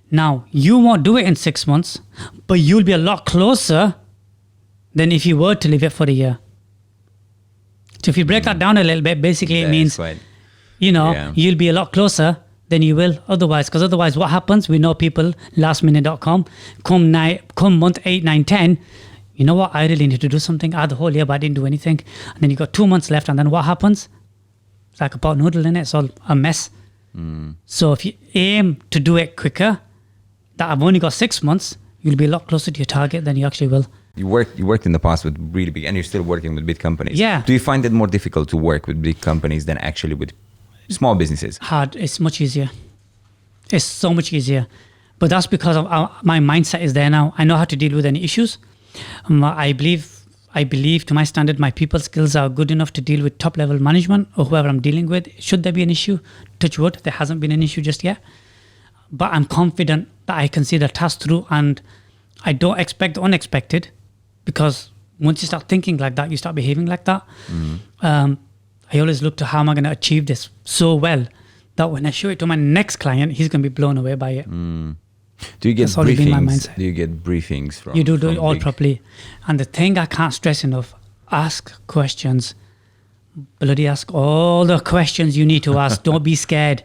Now, you won't do it in 6 months, but you'll be a lot closer than if you were to leave it for a year. So if you break that down a little bit, basically it means, you'll be a lot closer than you will otherwise. Because otherwise what happens, we know people, lastminute.com, come month 8, 9, 10, you know what, I really need to do something. I had the whole year, but I didn't do anything. And then you got 2 months left, and then what happens? It's like a pot noodle in it. It's all a mess. So if you aim to do it quicker, that I've only got 6 months, you'll be a lot closer to your target than you actually will. You worked in the past with really big, and you're still working with big companies. Yeah. Do you find it more difficult to work with big companies than actually with small businesses? Hard. It's much easier. It's so much easier. But that's because of my mindset is there now. I know how to deal with any issues. I believe to my standard, my people skills are good enough to deal with top level management or whoever I'm dealing with. Should there be an issue, touch wood, there hasn't been an issue just yet. But I'm confident that I can see the task through, and I don't expect the unexpected, because once you start thinking like that, you start behaving like that. I always look to how am I going to achieve this so well that when I show it to my next client, he's going to be blown away by it. Do you get That's always been my briefings? mindset. Do you get briefings from? You do it from all big- properly. And the thing I can't stress enough, ask questions. Bloody ask all the questions you need to ask. Don't be scared.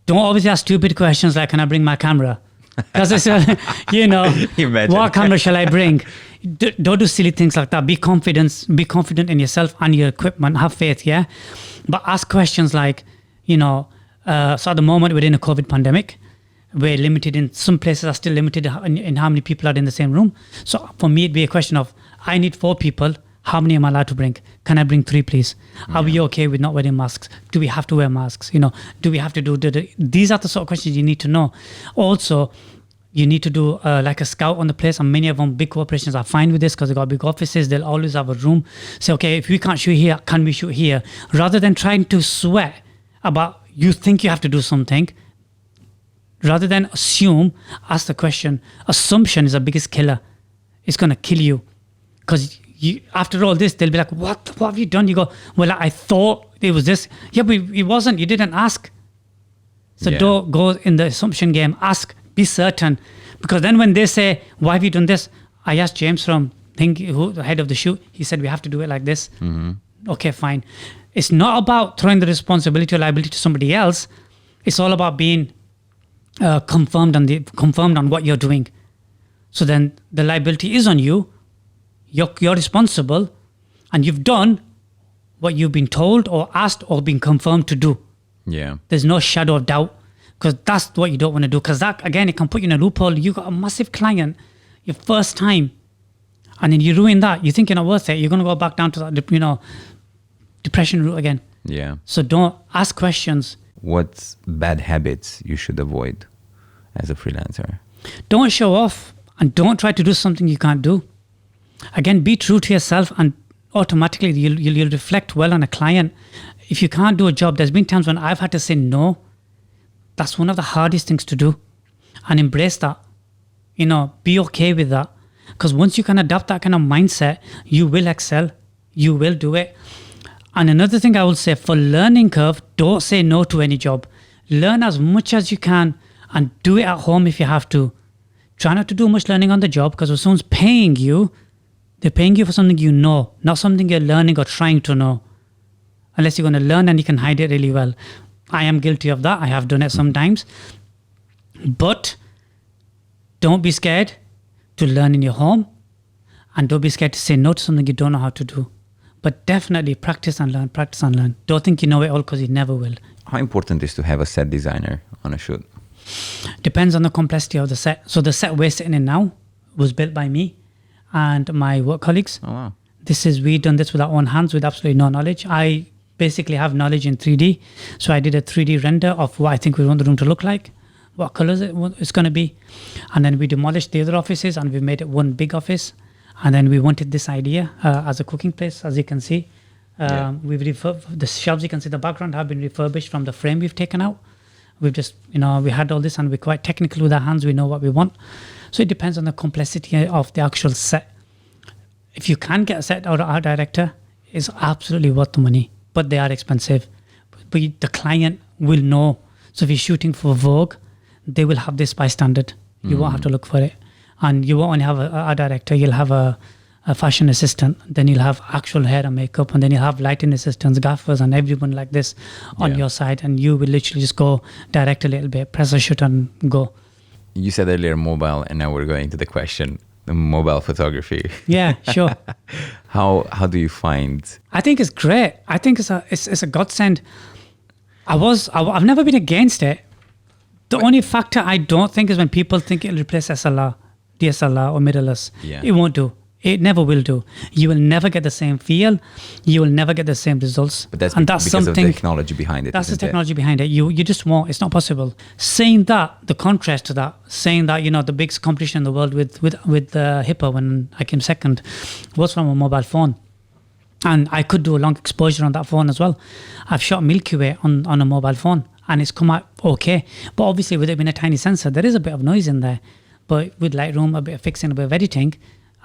Don't always ask stupid questions like, can I bring my camera? Because it's, Imagine. what camera shall I bring? Don't do silly things like that. Be confident in yourself and your equipment. Have faith, yeah? But ask questions like, so at the moment we're in a COVID pandemic. We're limited in some places are still limited in how many people are in the same room. So for me, it'd be a question of, I need 4 people. How many am I allowed to bring? Can I bring 3, please? Are we okay with not wearing masks? Do we have to wear masks? Do we have to do? These are the sort of questions you need to know. Also, you need to do like a scout on the place, and many of them, big corporations are fine with this because they've got big offices. They'll always have a room. Say, okay, if we can't shoot here, can we shoot here? Rather than trying to sweat about you think you have to do something, rather than assume, ask the question. Assumption is the biggest killer. It's going to kill you. Because after all this, they'll be like, what have you done? You go, well, I thought it was this. Yeah, but it wasn't. You didn't ask. So don't go in the assumption game. Ask, be certain. Because then when they say, why have you done this? I asked James from the head of the shoot. He said, we have to do it like this. Okay, fine. It's not about throwing the responsibility or liability to somebody else. It's all about being confirmed on what you're doing. So then the liability is on you. You're responsible, and you've done what you've been told or asked or been confirmed to do. Yeah. There's no shadow of doubt, because that's what you don't want to do. Because that, again, it can put you in a loophole. You got a massive client, your first time, and then you ruin that. You think you're not worth it. You're going to go back down to that, depression route again. Yeah. So don't ask questions. What's bad habits you should avoid as a freelancer? Don't show off, and don't try to do something you can't do. Again, be true to yourself, and automatically you'll reflect well on a client. If you can't do a job, there's been times when I've had to say no. That's one of the hardest things to do, and embrace that. Be okay with that, because once you can adapt that kind of mindset, you will excel. You will do it. And another thing I will say, for learning curve, don't say no to any job. Learn as much as you can and do it at home if you have to. Try not to do much learning on the job, because if someone's paying you, they're paying you for something you know, not something you're learning or trying to know. Unless you're going to learn and you can hide it really well. I am guilty of that. I have done it sometimes. But don't be scared to learn in your home, and don't be scared to say no to something you don't know how to do. But definitely practice and learn, practice and learn. Don't think you know it all, because you never will. How important is to have a set designer on a shoot? Depends on the complexity of the set. So the set we're sitting in now was built by me and my work colleagues. Oh, wow. We done this with our own hands with absolutely no knowledge. I basically have knowledge in 3D. So I did a 3D render of what I think we want the room to look like, what colors it's going to be. And then we demolished the other offices, and we made it one big office. And then we wanted this idea as a cooking place, as you can see. We've the shelves, you can see the background have been refurbished from the frame we've taken out. We've just, we had all this, and we're quite technical with our hands. We know what we want. So it depends on the complexity of the actual set. If you can get a set out of art director, it's absolutely worth the money, but they are expensive. But the client will know. So if you're shooting for Vogue, they will have this by standard. You won't have to look for it. And you won't only have an art director, you'll have a fashion assistant, then you'll have actual hair and makeup, and then you'll have lighting assistants, gaffers, and everyone like this on your side, and you will literally just go direct a little bit, press a shoot and go. You said earlier mobile, and now we're going to the question, the mobile photography. Yeah, sure. How do you find? I think it's great. I think it's a godsend. I've never been against it. The only factor I don't think is when people think it'll replace SLR, DSLR or mirrorless. Yeah. It won't do. It never will do. You will never get the same feel. You will never get the same results. But that's and because of the technology behind it. That's the isn't it? technology behind it. You just won't. It's not possible. Saying that, the contrast to that, saying that, the biggest competition in the world with HIPAA when I came second was from a mobile phone. And I could do a long exposure on that phone as well. I've shot Milky Way on a mobile phone and it's come out okay. But obviously with it being a tiny sensor, there is a bit of noise in there. But with Lightroom, a bit of fixing, a bit of editing,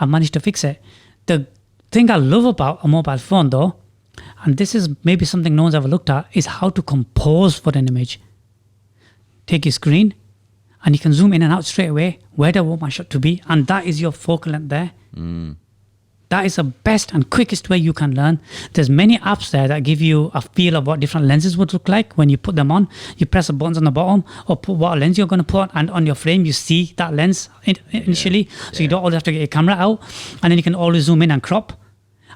I managed to fix it. The thing I love about a mobile phone though, and this is maybe something no one's ever looked at, is how to compose for an image. Take your screen and you can zoom in and out straight away. Where do I want my shot to be? And that is your focal length there. That is the best and quickest way you can learn. There's many apps there that give you a feel of what different lenses would look like when you put them on. You press the buttons on the bottom or put what lens you're going to put, and on your frame you see that lens initially. So you don't always have to get your camera out, and then you can always zoom in and crop.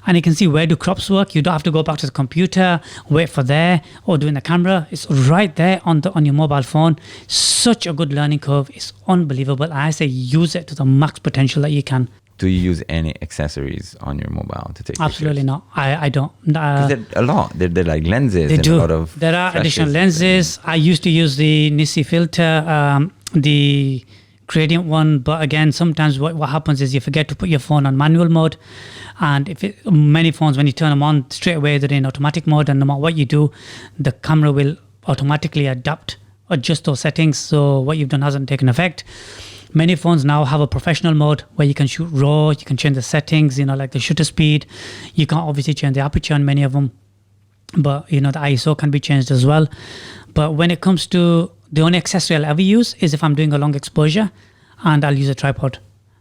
And you can see where do crops work. You don't have to go back to the computer, wait for there, or doing the camera. It's right there on your mobile phone. Such a good learning curve. It's unbelievable. I say use it to the max potential that you can. Do you use any accessories on your mobile to take Absolutely pictures? not. I don't. Because there are a lot. They're like lenses. They and do. A lot of There are flashes additional lenses. I used to use the Nisi filter, the gradient one, but again, sometimes what happens is you forget to put your phone on manual mode, and many phones, when you turn them on straight away, they're in automatic mode, and no matter what you do, the camera will automatically adjust those settings, so what you've done hasn't taken effect. Many phones now have a professional mode where you can shoot raw, you can change the settings, like the shutter speed. You can't obviously change the aperture on many of them, but the ISO can be changed as well. But when it comes to the only accessory I'll ever use is if I'm doing a long exposure, and I'll use a tripod.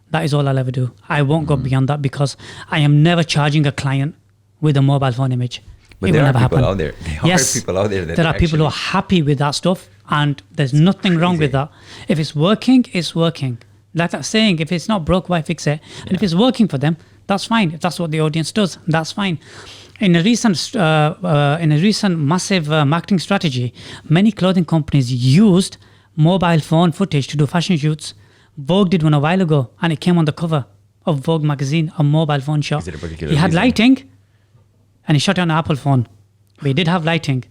That is all I'll ever do. I won't go beyond that because I am never charging a client with a mobile phone image. But it there will are never people happen. out there. There are people out there that there are people who are happy with that stuff, and there's nothing wrong with that. If it's working, it's working. Like that saying, if it's not broke, why fix it? And if it's working for them, that's fine. If that's what the audience does, that's fine. In a recent massive marketing strategy, many clothing companies used mobile phone footage to do fashion shoots. Vogue did one a while ago, and it came on the cover of Vogue magazine, a mobile phone shot. Is it a particular He had reason? lighting, and he shot it on an Apple phone. But he did have lighting.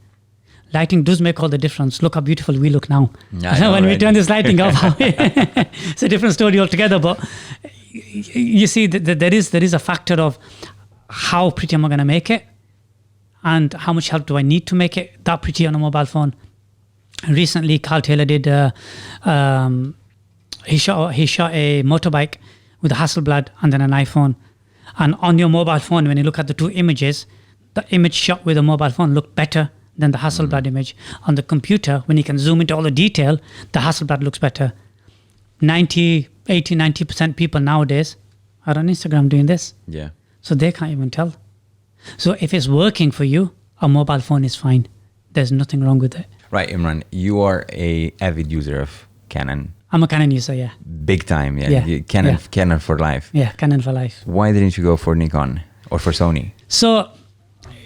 Lighting does make all the difference. Look how beautiful we look now. I know, when we right? turn this lighting off, it's a different story altogether. But you see, there is a factor of how pretty am I going to make it, and how much help do I need to make it that pretty on a mobile phone. Recently, Carl Taylor did. He shot a motorbike with a Hasselblad and then an iPhone. And on your mobile phone, when you look at the two images, the image shot with a mobile phone looked better than the Hasselblad image. On the computer, when you can zoom into all the detail, the Hasselblad looks better. 90% people nowadays are on Instagram doing this. Yeah. So they can't even tell. So if it's working for you, a mobile phone is fine. There's nothing wrong with it. Right, Imran, you are a avid user of Canon. I'm a Canon user, yeah. Big time, yeah. Yeah, Canon, yeah. Canon for life. Yeah, Canon for life. Why didn't you go for Nikon or for Sony? So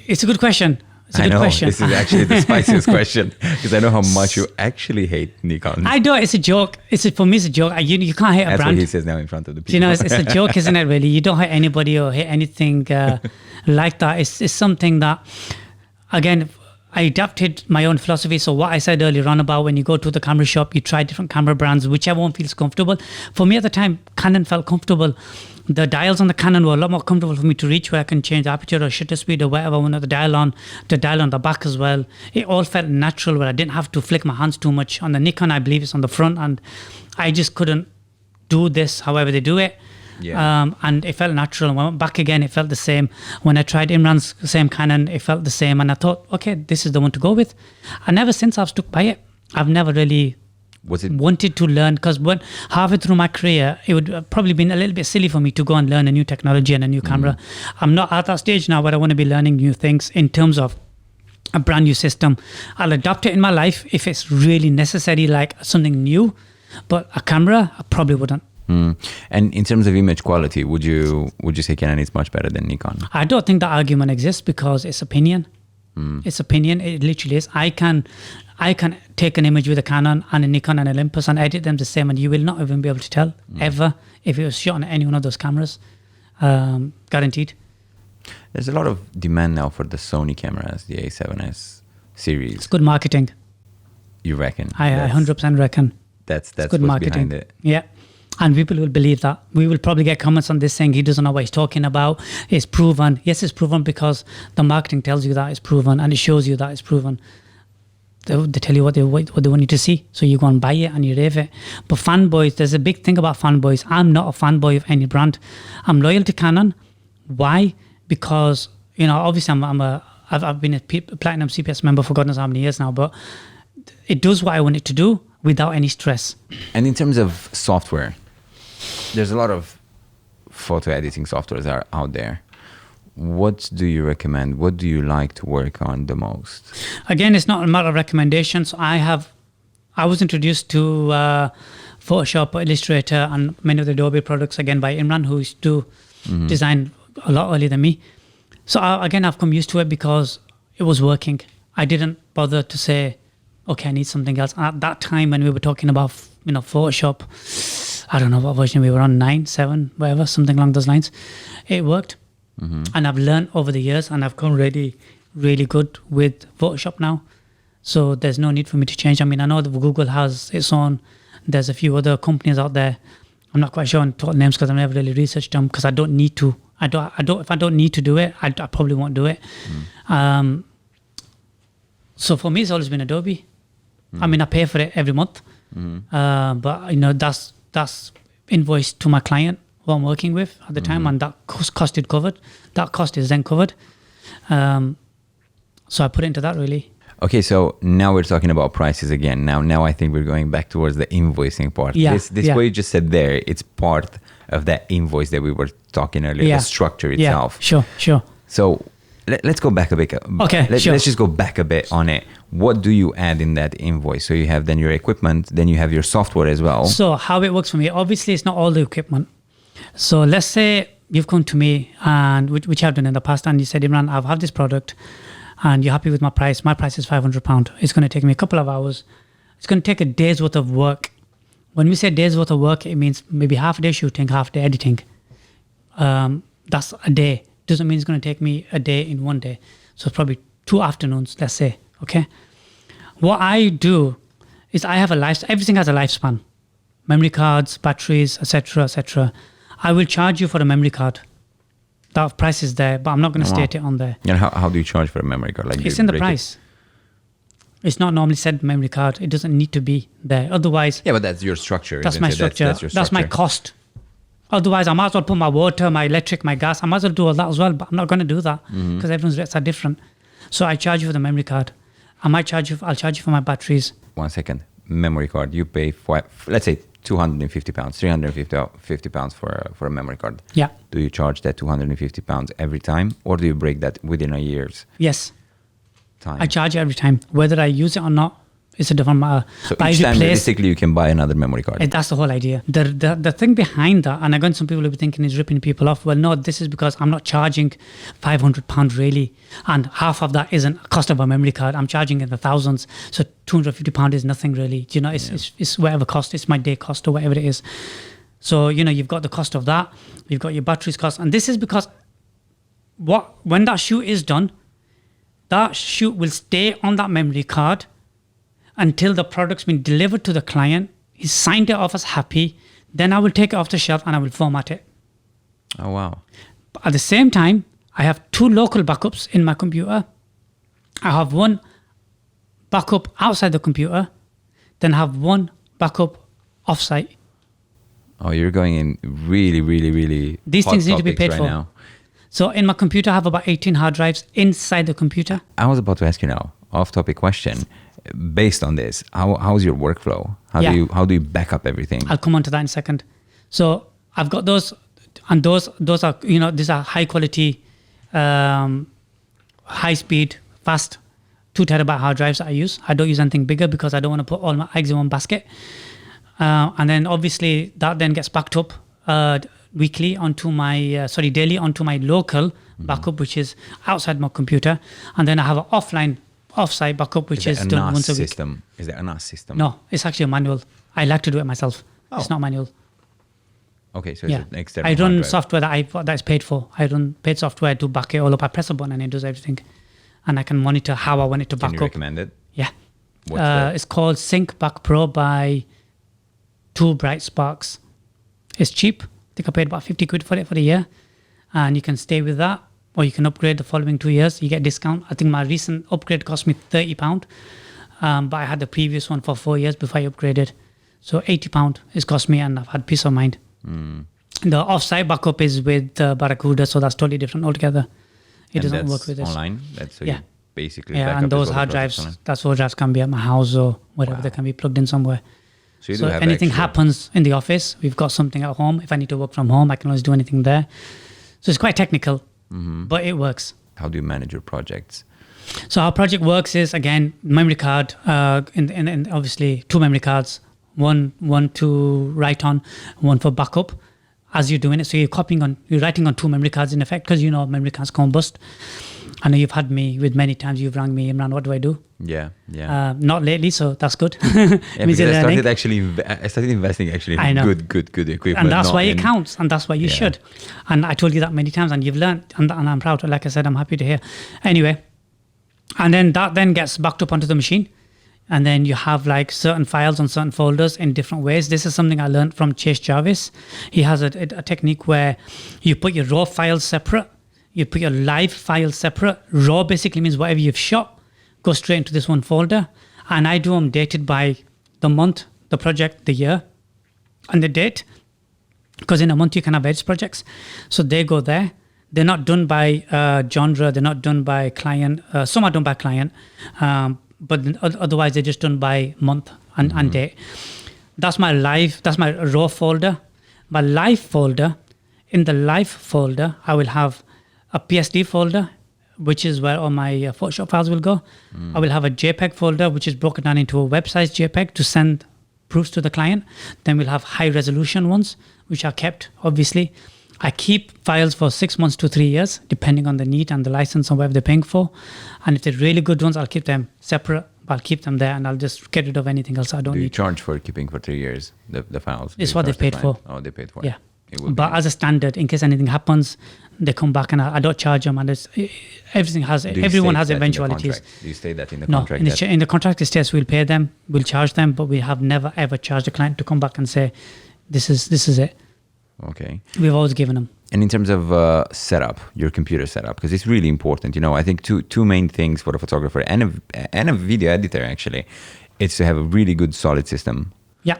it's a good question. It's a good question. This is actually the spiciest question because I know how much you actually hate Nikon. I do. It's a joke. For me, it's a joke. You can't hate a That's brand. what he says now in front of the people. It's a joke, isn't it? Really, you don't hate anybody or hate anything like that. It's something that, again, I adapted my own philosophy. So what I said earlier on about when you go to the camera shop, you try different camera brands, whichever one feels comfortable. For me at the time, Canon felt comfortable. The dials on the Canon were a lot more comfortable for me to reach, where I can change the aperture or shutter speed or whatever I want the dial on the back as well. It all felt natural where I didn't have to flick my hands too much. On the Nikon, I believe it's on the front, and I just couldn't do this however they do it. Yeah. And it felt natural. When I went back again, it felt the same. When I tried Imran's same Canon, it felt the same. And I thought, okay, this is the one to go with. And ever since I've stuck by it, I've never really wanted to learn, because when halfway through my career, it would probably been a little bit silly for me to go and learn a new technology and a new camera. I'm not at that stage now where I want to be learning new things in terms of a brand new system. I'll adapt it in my life if it's really necessary, like something new. But a camera, I probably wouldn't. And in terms of image quality, would you say Canon is much better than Nikon? I don't think that argument exists because it's opinion. It's opinion. It literally is. I can take an image with a Canon and a Nikon and Olympus and edit them the same, and you will not even be able to tell ever if it was shot on any one of those cameras. Guaranteed. There's a lot of demand now for the Sony cameras, the A7S series. It's good marketing. You reckon? I 100% reckon. That's Good what's marketing. behind it. Yeah. And people will believe that. We will probably get comments on this saying he doesn't know what he's talking about. It's proven. Yes, it's proven because the marketing tells you that it's proven and it shows you that it's proven. They tell you what they want you to see. So you go and buy it and you rave it. But fanboys, there's a big thing about fanboys. I'm not a fanboy of any brand. I'm loyal to Canon. Why? Because, obviously I've been a Platinum CPS member for God knows how many years now, but it does what I want it to do without any stress. And in terms of software, there's a lot of photo editing softwares that are out there. What do you recommend? What do you like to work on the most? Again, it's not a matter of recommendations. I was introduced to Photoshop, Illustrator, and many of the Adobe products, again, by Imran, who used to design a lot earlier than me. So I've come used to it because it was working. I didn't bother to say, okay, I need something else. At that time when we were talking about, Photoshop, I don't know what version we were on, 9, 7, whatever, something along those lines. It worked. And I've learned over the years and I've come really, really good with Photoshop now. So there's no need for me to change. I mean, I know that Google has its own. There's a few other companies out there. I'm not quite sure on total names because I've never really researched them because I don't need to. If I don't need to do it, I probably won't do it. So for me, it's always been Adobe. I mean, I pay for it every month. But that's invoiced to my client who I'm working with at the time, and that cost is covered. That cost is then covered. So I put it into that really. Okay, so now we're talking about prices again. Now I think we're going back towards the invoicing part. Yeah, This what you just said there, it's part of that invoice that we were talking earlier, the structure itself. Yeah, sure. So let's go back a bit. Okay, Let's just go back a bit on it. What do you add in that invoice? So you have then your equipment, then you have your software as well. So how it works for me, obviously it's not all the equipment. So let's say you've come to me, and which I've done in the past, and you said, Imran, I have this product and you're happy with my price. My price is £500. It's going to take me a couple of hours. It's going to take a day's worth of work. When we say day's worth of work, it means maybe half a day shooting, half a day editing. That's a day. Doesn't mean it's going to take me a day in one day. So it's probably 2 afternoons, let's say. Okay. What I do is I have everything has a lifespan. Memory cards, batteries, etc., etc. I will charge you for a memory card. That price is there, but I'm not going to state it on there. And how do you charge for a memory card? Like it's in the price. It's not normally said memory card. It doesn't need to be there. Otherwise... Yeah, but that's your structure. That's my structure. That's my cost. Otherwise, I might as well put my water, my electric, my gas. I might as well do all that as well, but I'm not going to do that because everyone's rates are different. So I charge you for the memory card. I'll charge you for my batteries. 1 second. Memory card. You pay for, let's say, £250, £350 for a memory card. Yeah. Do you charge that £250 every time, or do you break that within a year's yes time? I charge it every time. Whether I use it or not, it's a different matter. So each time, realistically, you can buy another memory card. That's the whole idea. The thing behind that, and again, some people will be thinking is ripping people off. Well, no, this is because I'm not charging £500 really, and half of that isn't a cost of a memory card. I'm charging in the thousands, so £250 is nothing really. Do you know, it's whatever cost. It's my day cost or whatever it is. So you've got the cost of that. You've got your batteries cost, and this is because when that shoot is done, that shoot will stay on that memory card until the product's been delivered to the client. He's signed it off as happy. Then I will take it off the shelf and I will format it. Oh, wow. But at the same time, I have 2 local backups in my computer. I have one backup outside the computer. Then I have one backup offsite. Oh, you're going in really, really, really These things need to be paid for. Now. So in my computer, I have about 18 hard drives inside the computer. I was about to ask you now, off-topic question. Based on this, how's your workflow? How do you back up everything? I'll come on to that in a second. So I've got those, and those are these are high quality, high speed, fast 2 terabyte hard drives that I use. I don't use anything bigger because I don't want to put all my eggs in one basket. And then obviously that then gets backed up weekly onto my, daily onto my local backup, which is outside my computer. And then I have an offsite backup, which is done once a week. System? Is there a NAS system? No, it's actually a manual. I like to do it myself. Oh. It's not manual. Okay, so it's an external I run hard drive. software that's paid for. I run paid software to back it all up. I press a button and it does everything. And I can monitor how I want it to back Can up. you recommend it? Yeah. What's that? It's called Sync Back Pro by Two Bright Sparks. It's cheap. I think I paid about 50 quid for it for the year. And you can stay with that, or you can upgrade the following 2 years. You get discount. I think my recent upgrade cost me £30. But I had the previous one for 4 years before I upgraded. So £80 it's cost me, and I've had peace of mind. The offsite backup is with Barracuda, so that's totally different altogether. It And doesn't that's work with this. online? That's so Yeah. you basically back Yeah, and up those all the hard projects drives, online. those hard drives can be at my house or wherever. They can be plugged in somewhere. So you do So if have anything actual- happens in the office, we've got something at home. If I need to work from home, I can always do anything there. So it's quite technical, but it works. How do you manage your projects? So our project works is, again, memory card, and obviously 2 memory cards, one to write on, one for backup as you're doing it. So you're writing on 2 memory cards in effect, because memory cards can't bust. I know you've had me with many times. You've rang me, Imran, what do I do? Yeah. Not lately, so that's good. Yeah, Means because you're learning. I started investing actually I in know. good equipment. And that's not why it in- counts, and that's why you Yeah. should. And I told you that many times, and you've learned, and I'm proud. Like I said, I'm happy to hear. Anyway, and then that then gets backed up onto the machine, and then you have like certain files on certain folders in different ways. This is something I learned from Chase Jarvis. He has a technique where you put your raw files separate, you put your live files separate. Raw basically means whatever you've shot goes straight into this one folder, and I do them dated by the month, the project, the year, and the date, because in a month you can have edge projects, so they go there. They're not done by genre, they're not done by client. Some are done by client, but otherwise they're just done by month and date. That's my raw folder. My live folder, in the live folder, I will have a PSD folder, which is where all my Photoshop files will go. I will have a JPEG folder, which is broken down into a web-sized JPEG to send proofs to the client. Then we'll have high resolution ones, which are kept, obviously. I keep files for 6 months to 3 years, depending on the need and the license and whatever they're paying for. And if they're really good ones, I'll keep them separate. I'll keep them there, and I'll just get rid of anything else I don't Do you need. charge for keeping for 3 years the files? Do It's you what they charge the paid for. client? Oh, they paid for Yeah. it. Would But be- as a standard, in case anything happens, they come back, and I don't charge them. And everything has, Do you everyone state has that in the eventualities. contract? Do you state that in the No, contract? in the contract it says we'll pay them, we'll charge them, but we have never ever charged a client to come back and say, this is it. Okay. We've always given them. And in terms of setup, your computer setup, because it's really important. I think two main things for a photographer and a video editor actually, it's to have a really good solid system. Yeah.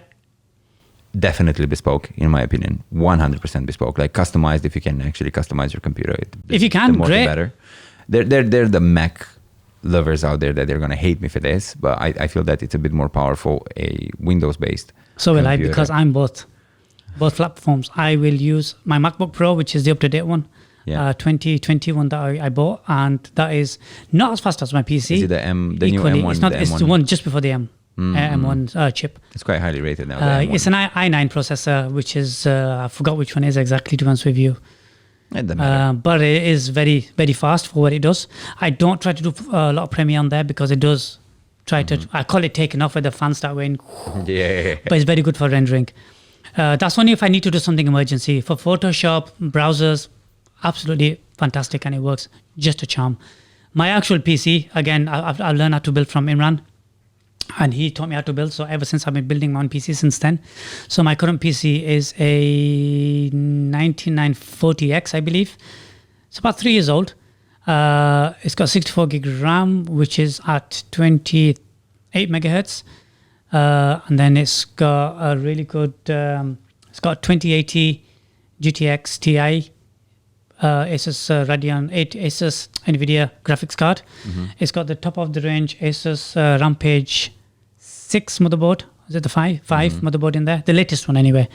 Definitely bespoke, in my opinion. 100% bespoke, like customized. If you can actually customize your computer, If you can, the more great. the better. They're the Mac lovers out there that they're gonna hate me for this, but I feel that it's a bit more powerful, a Windows based. So will I, because I'm both platforms. I will use my MacBook Pro, which is the up-to-date one, Yeah. 2021 that I bought, and that is not as fast as my PC. Is it the new Equally, M1? it's not. the It's M1? the one just before the M1 chip. It's quite highly rated now. the M1. It's an i9 processor, which is I forgot which one it is exactly, to be honest with you. It doesn't matter. But it is very, very fast for what it does. I don't try to do a lot of Premiere on there, because it does try to. I call it taking off, where the fans start going. Yeah. But it's very good for rendering. That's only if I need to do something emergency. For Photoshop, browsers, absolutely fantastic, and it works just a charm. My actual PC, again, I've learned how to build from Imran, and he taught me how to build. So ever since, I've been building my own PC since then. So my current PC is a 9940X, I believe. It's about 3 years old. It's got 64 gig RAM, which is at 28 megahertz. And then it's got a really good, it's got 2080 GTX Ti, Asus Radeon 8 Asus NVIDIA graphics card. It's got the top of the range Asus Rampage 6 motherboard. Is it the 5 motherboard in there? The latest one anyway.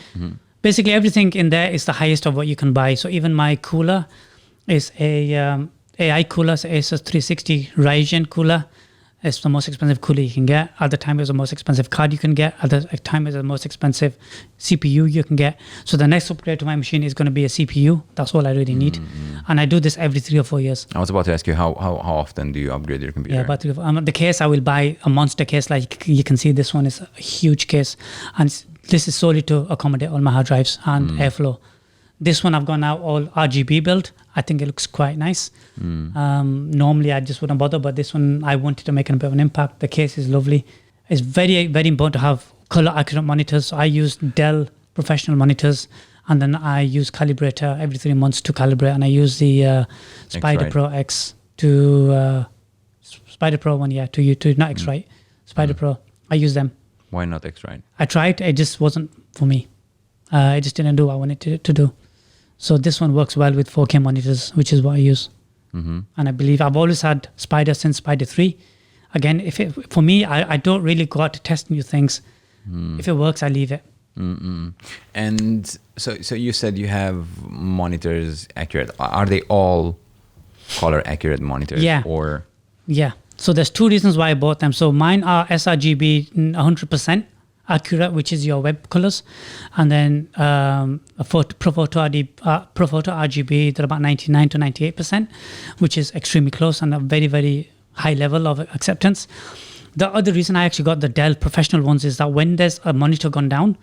Basically everything in there is the highest of what you can buy. So even my cooler is a AI cooler, so Asus 360 Ryzen cooler. It's the most expensive cooler you can get. At the time, it was the most expensive card you can get. At the time, it was the most expensive CPU you can get. So the next upgrade to my machine is going to be a CPU. That's all I really need. And I do this every 3 or 4 years. I was about to ask you, how often do you upgrade your computer? Yeah, about 3 or 4. The case, I will buy a monster case. Like you can see, this one is a huge case. And this is solely to accommodate all my hard drives and airflow. This one I've gone out all RGB build. I think it looks quite nice. Normally I just wouldn't bother, but this one I wanted to make a bit of an impact. The case is lovely. It's very, very important to have color accurate monitors. So I use Dell professional monitors, and then I use Calibrator every 3 months to calibrate. And I use the Spider Pro X to Spider Pro one, to not X-Rite, Spider Pro. I use them. Why not X-Rite? I tried. It just wasn't for me. It just didn't do what I wanted to do. So this one works well with 4K monitors, which is what I use. And I believe I've always had Spider since Spider 3. Again, for me, I don't really go out to test new things. If it works, I leave it. And so you said you have monitors accurate. Are they all color accurate monitors? Yeah. Or yeah. So there's 2 reasons why I bought them. So mine are sRGB 100%. Accurate, which is your web colors, and then Profoto RGB, they're about 99 to 98%, which is extremely close and a very, very high level of acceptance. The other reason I actually got the Dell professional ones is that when there's a monitor gone down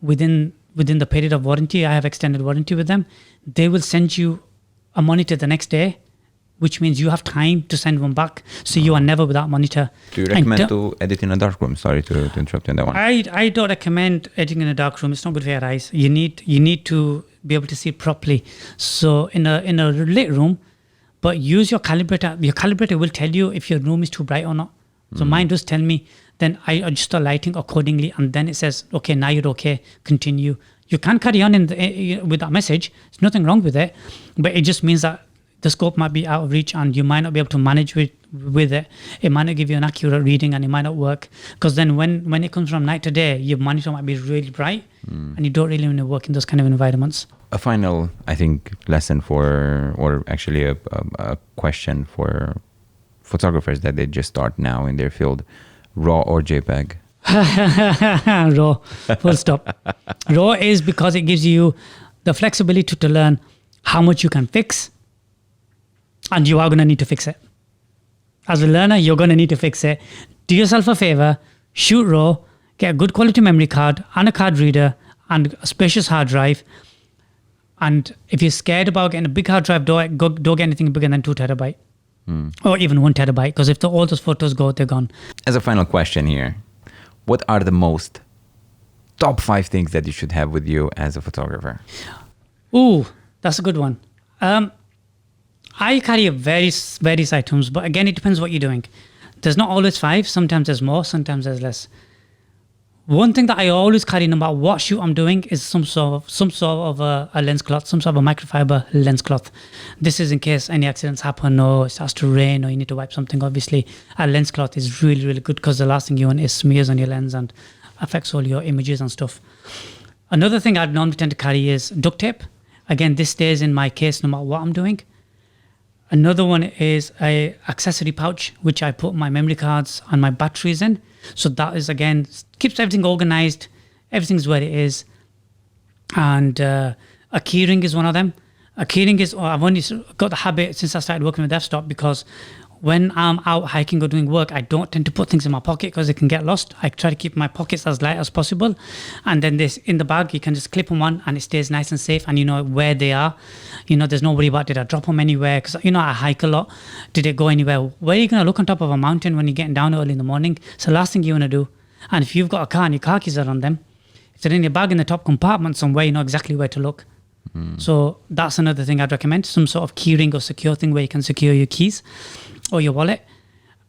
within the period of warranty, I have extended warranty with them, they will send you a monitor the next day, which means you have time to send one back, so you are never without monitor. Do you recommend to edit in a dark room? Sorry to interrupt you on that one. I don't recommend editing in a dark room. It's not good for your eyes. You need to be able to see it properly. So in a lit room, but use your calibrator. Your calibrator will tell you if your room is too bright or not. So mine does tell me. Then I adjust the lighting accordingly, and then it says, okay, now you're okay. Continue. You can carry on with that message. There's nothing wrong with it, but it just means that the scope might be out of reach and you might not be able to manage with it. It might not give you an accurate reading and it might not work. Because then when it comes from night to day, your monitor might be really bright and you don't really want to work in those kind of environments. A final, I think, lesson or actually a question for photographers that they just start now in their field: RAW or JPEG? RAW, full stop. RAW is because it gives you the flexibility to learn how much you can fix. And you are going to need to fix it. As a learner, you're going to need to fix it. Do yourself a favor, shoot RAW, get a good quality memory card and a card reader and a spacious hard drive. And if you're scared about getting a big hard drive, don't get anything bigger than 2 terabyte or even 1 terabyte, because if all those photos go, they're gone. As a final question here, what are the most top 5 things that you should have with you as a photographer? Ooh, that's a good one. I carry a various items, but again, it depends what you're doing. There's not always 5. Sometimes there's more, sometimes there's less. One thing that I always carry, no matter what shoot I'm doing, is some sort of a lens cloth, some sort of a microfiber lens cloth. This is in case any accidents happen or it starts to rain or you need to wipe something. Obviously, a lens cloth is really, really good because the last thing you want is smears on your lens and affects all your images and stuff. Another thing I'd normally tend to carry is duct tape. Again, this stays in my case no matter what I'm doing. Another one is a accessory pouch, which I put my memory cards and my batteries in. So that is, again, keeps everything organized. Everything's where it is. And a keyring is one of them. A keyring is, I've only got the habit since I started working with desktop, because when I'm out hiking or doing work, I don't tend to put things in my pocket because it can get lost. I try to keep my pockets as light as possible. And then this in the bag, you can just clip them on and it stays nice and safe and you know where they are. You know, there's no worry about, did I drop them anywhere? Because, you know, I hike a lot. Did it go anywhere? Where are you going to look on top of a mountain when you're getting down early in the morning? It's the last thing you want to do. And if you've got a car and your car keys are on them, if they're in your bag in the top compartment somewhere, you know exactly where to look. So that's another thing I'd recommend, some sort of keyring or secure thing where you can secure your keys or your wallet.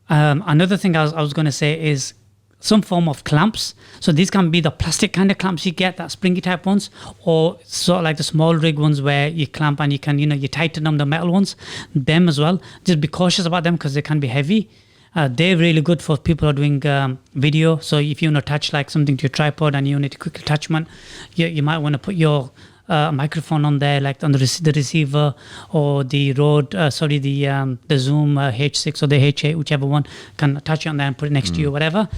Another thing I was going to say is some form of clamps. So these can be the plastic kind of clamps you get, that springy type ones, or sort of like the small rig ones where you clamp and you can, you know, you tighten them, the metal ones, them as well. Just be cautious about them because they can be heavy. They're really good for people who are doing video. So if you want to attach like something to your tripod and you need a quick attachment, you might want to put your a microphone on there, like on the receiver or the the Zoom H6 or the H8, whichever one, can attach it on there and put it next to you, whatever.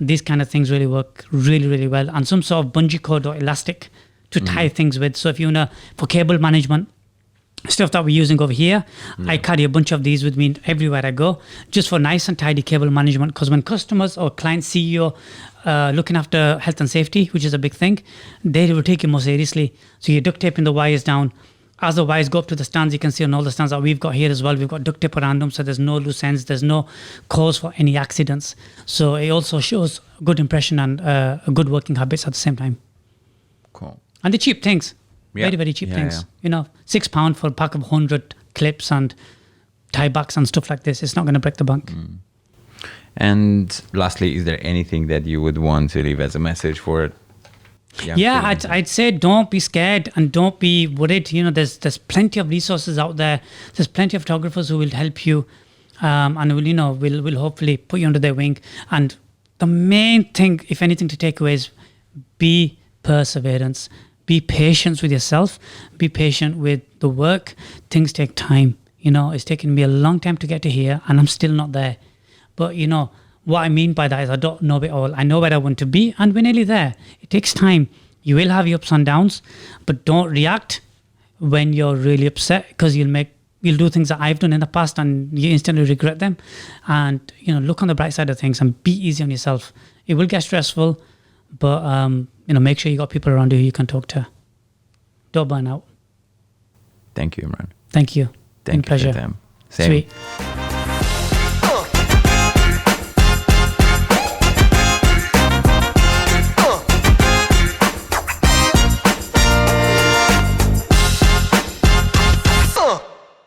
These kind of things really work really, really well. And some sort of bungee cord or elastic to tie things with. So if you want for cable management, stuff that we're using over here, I carry a bunch of these with me everywhere I go, just for nice and tidy cable management. Because when customers or clients see you looking after health and safety, which is a big thing, they will take you more seriously. So you're duct taping the wires down. As the wires go up to the stands, you can see on all the stands that we've got here as well, we've got duct tape around them, so there's no loose ends, there's no cause for any accidents. So it also shows a good impression and good working habits at the same time. Cool. And the cheap things. Yeah. Very, very cheap things. Yeah. £6 for a pack of 100 clips and tie backs and stuff like this. It's not going to break the bank. And lastly, is there anything that you would want to leave as a message for young freelancers? I'd say don't be scared and don't be worried. There's plenty of resources out there. There's plenty of photographers who will help you and will hopefully put you under their wing. And the main thing, if anything, to take away is be perseverance. Be patient with yourself. Be patient with the work. Things take time. It's taken me a long time to get to here, and I'm still not there. But what I mean by that is I don't know it all. I know where I want to be, and we're nearly there. It takes time. You will have your ups and downs, but don't react when you're really upset, because you'll do things that I've done in the past and you instantly regret them. And look on the bright side of things and be easy on yourself. It will get stressful, but make sure you got people around you who you can talk to. Don't burn out. Thank you, Imran. Thank you. Thank you pleasure. for your time. Same. Sweet.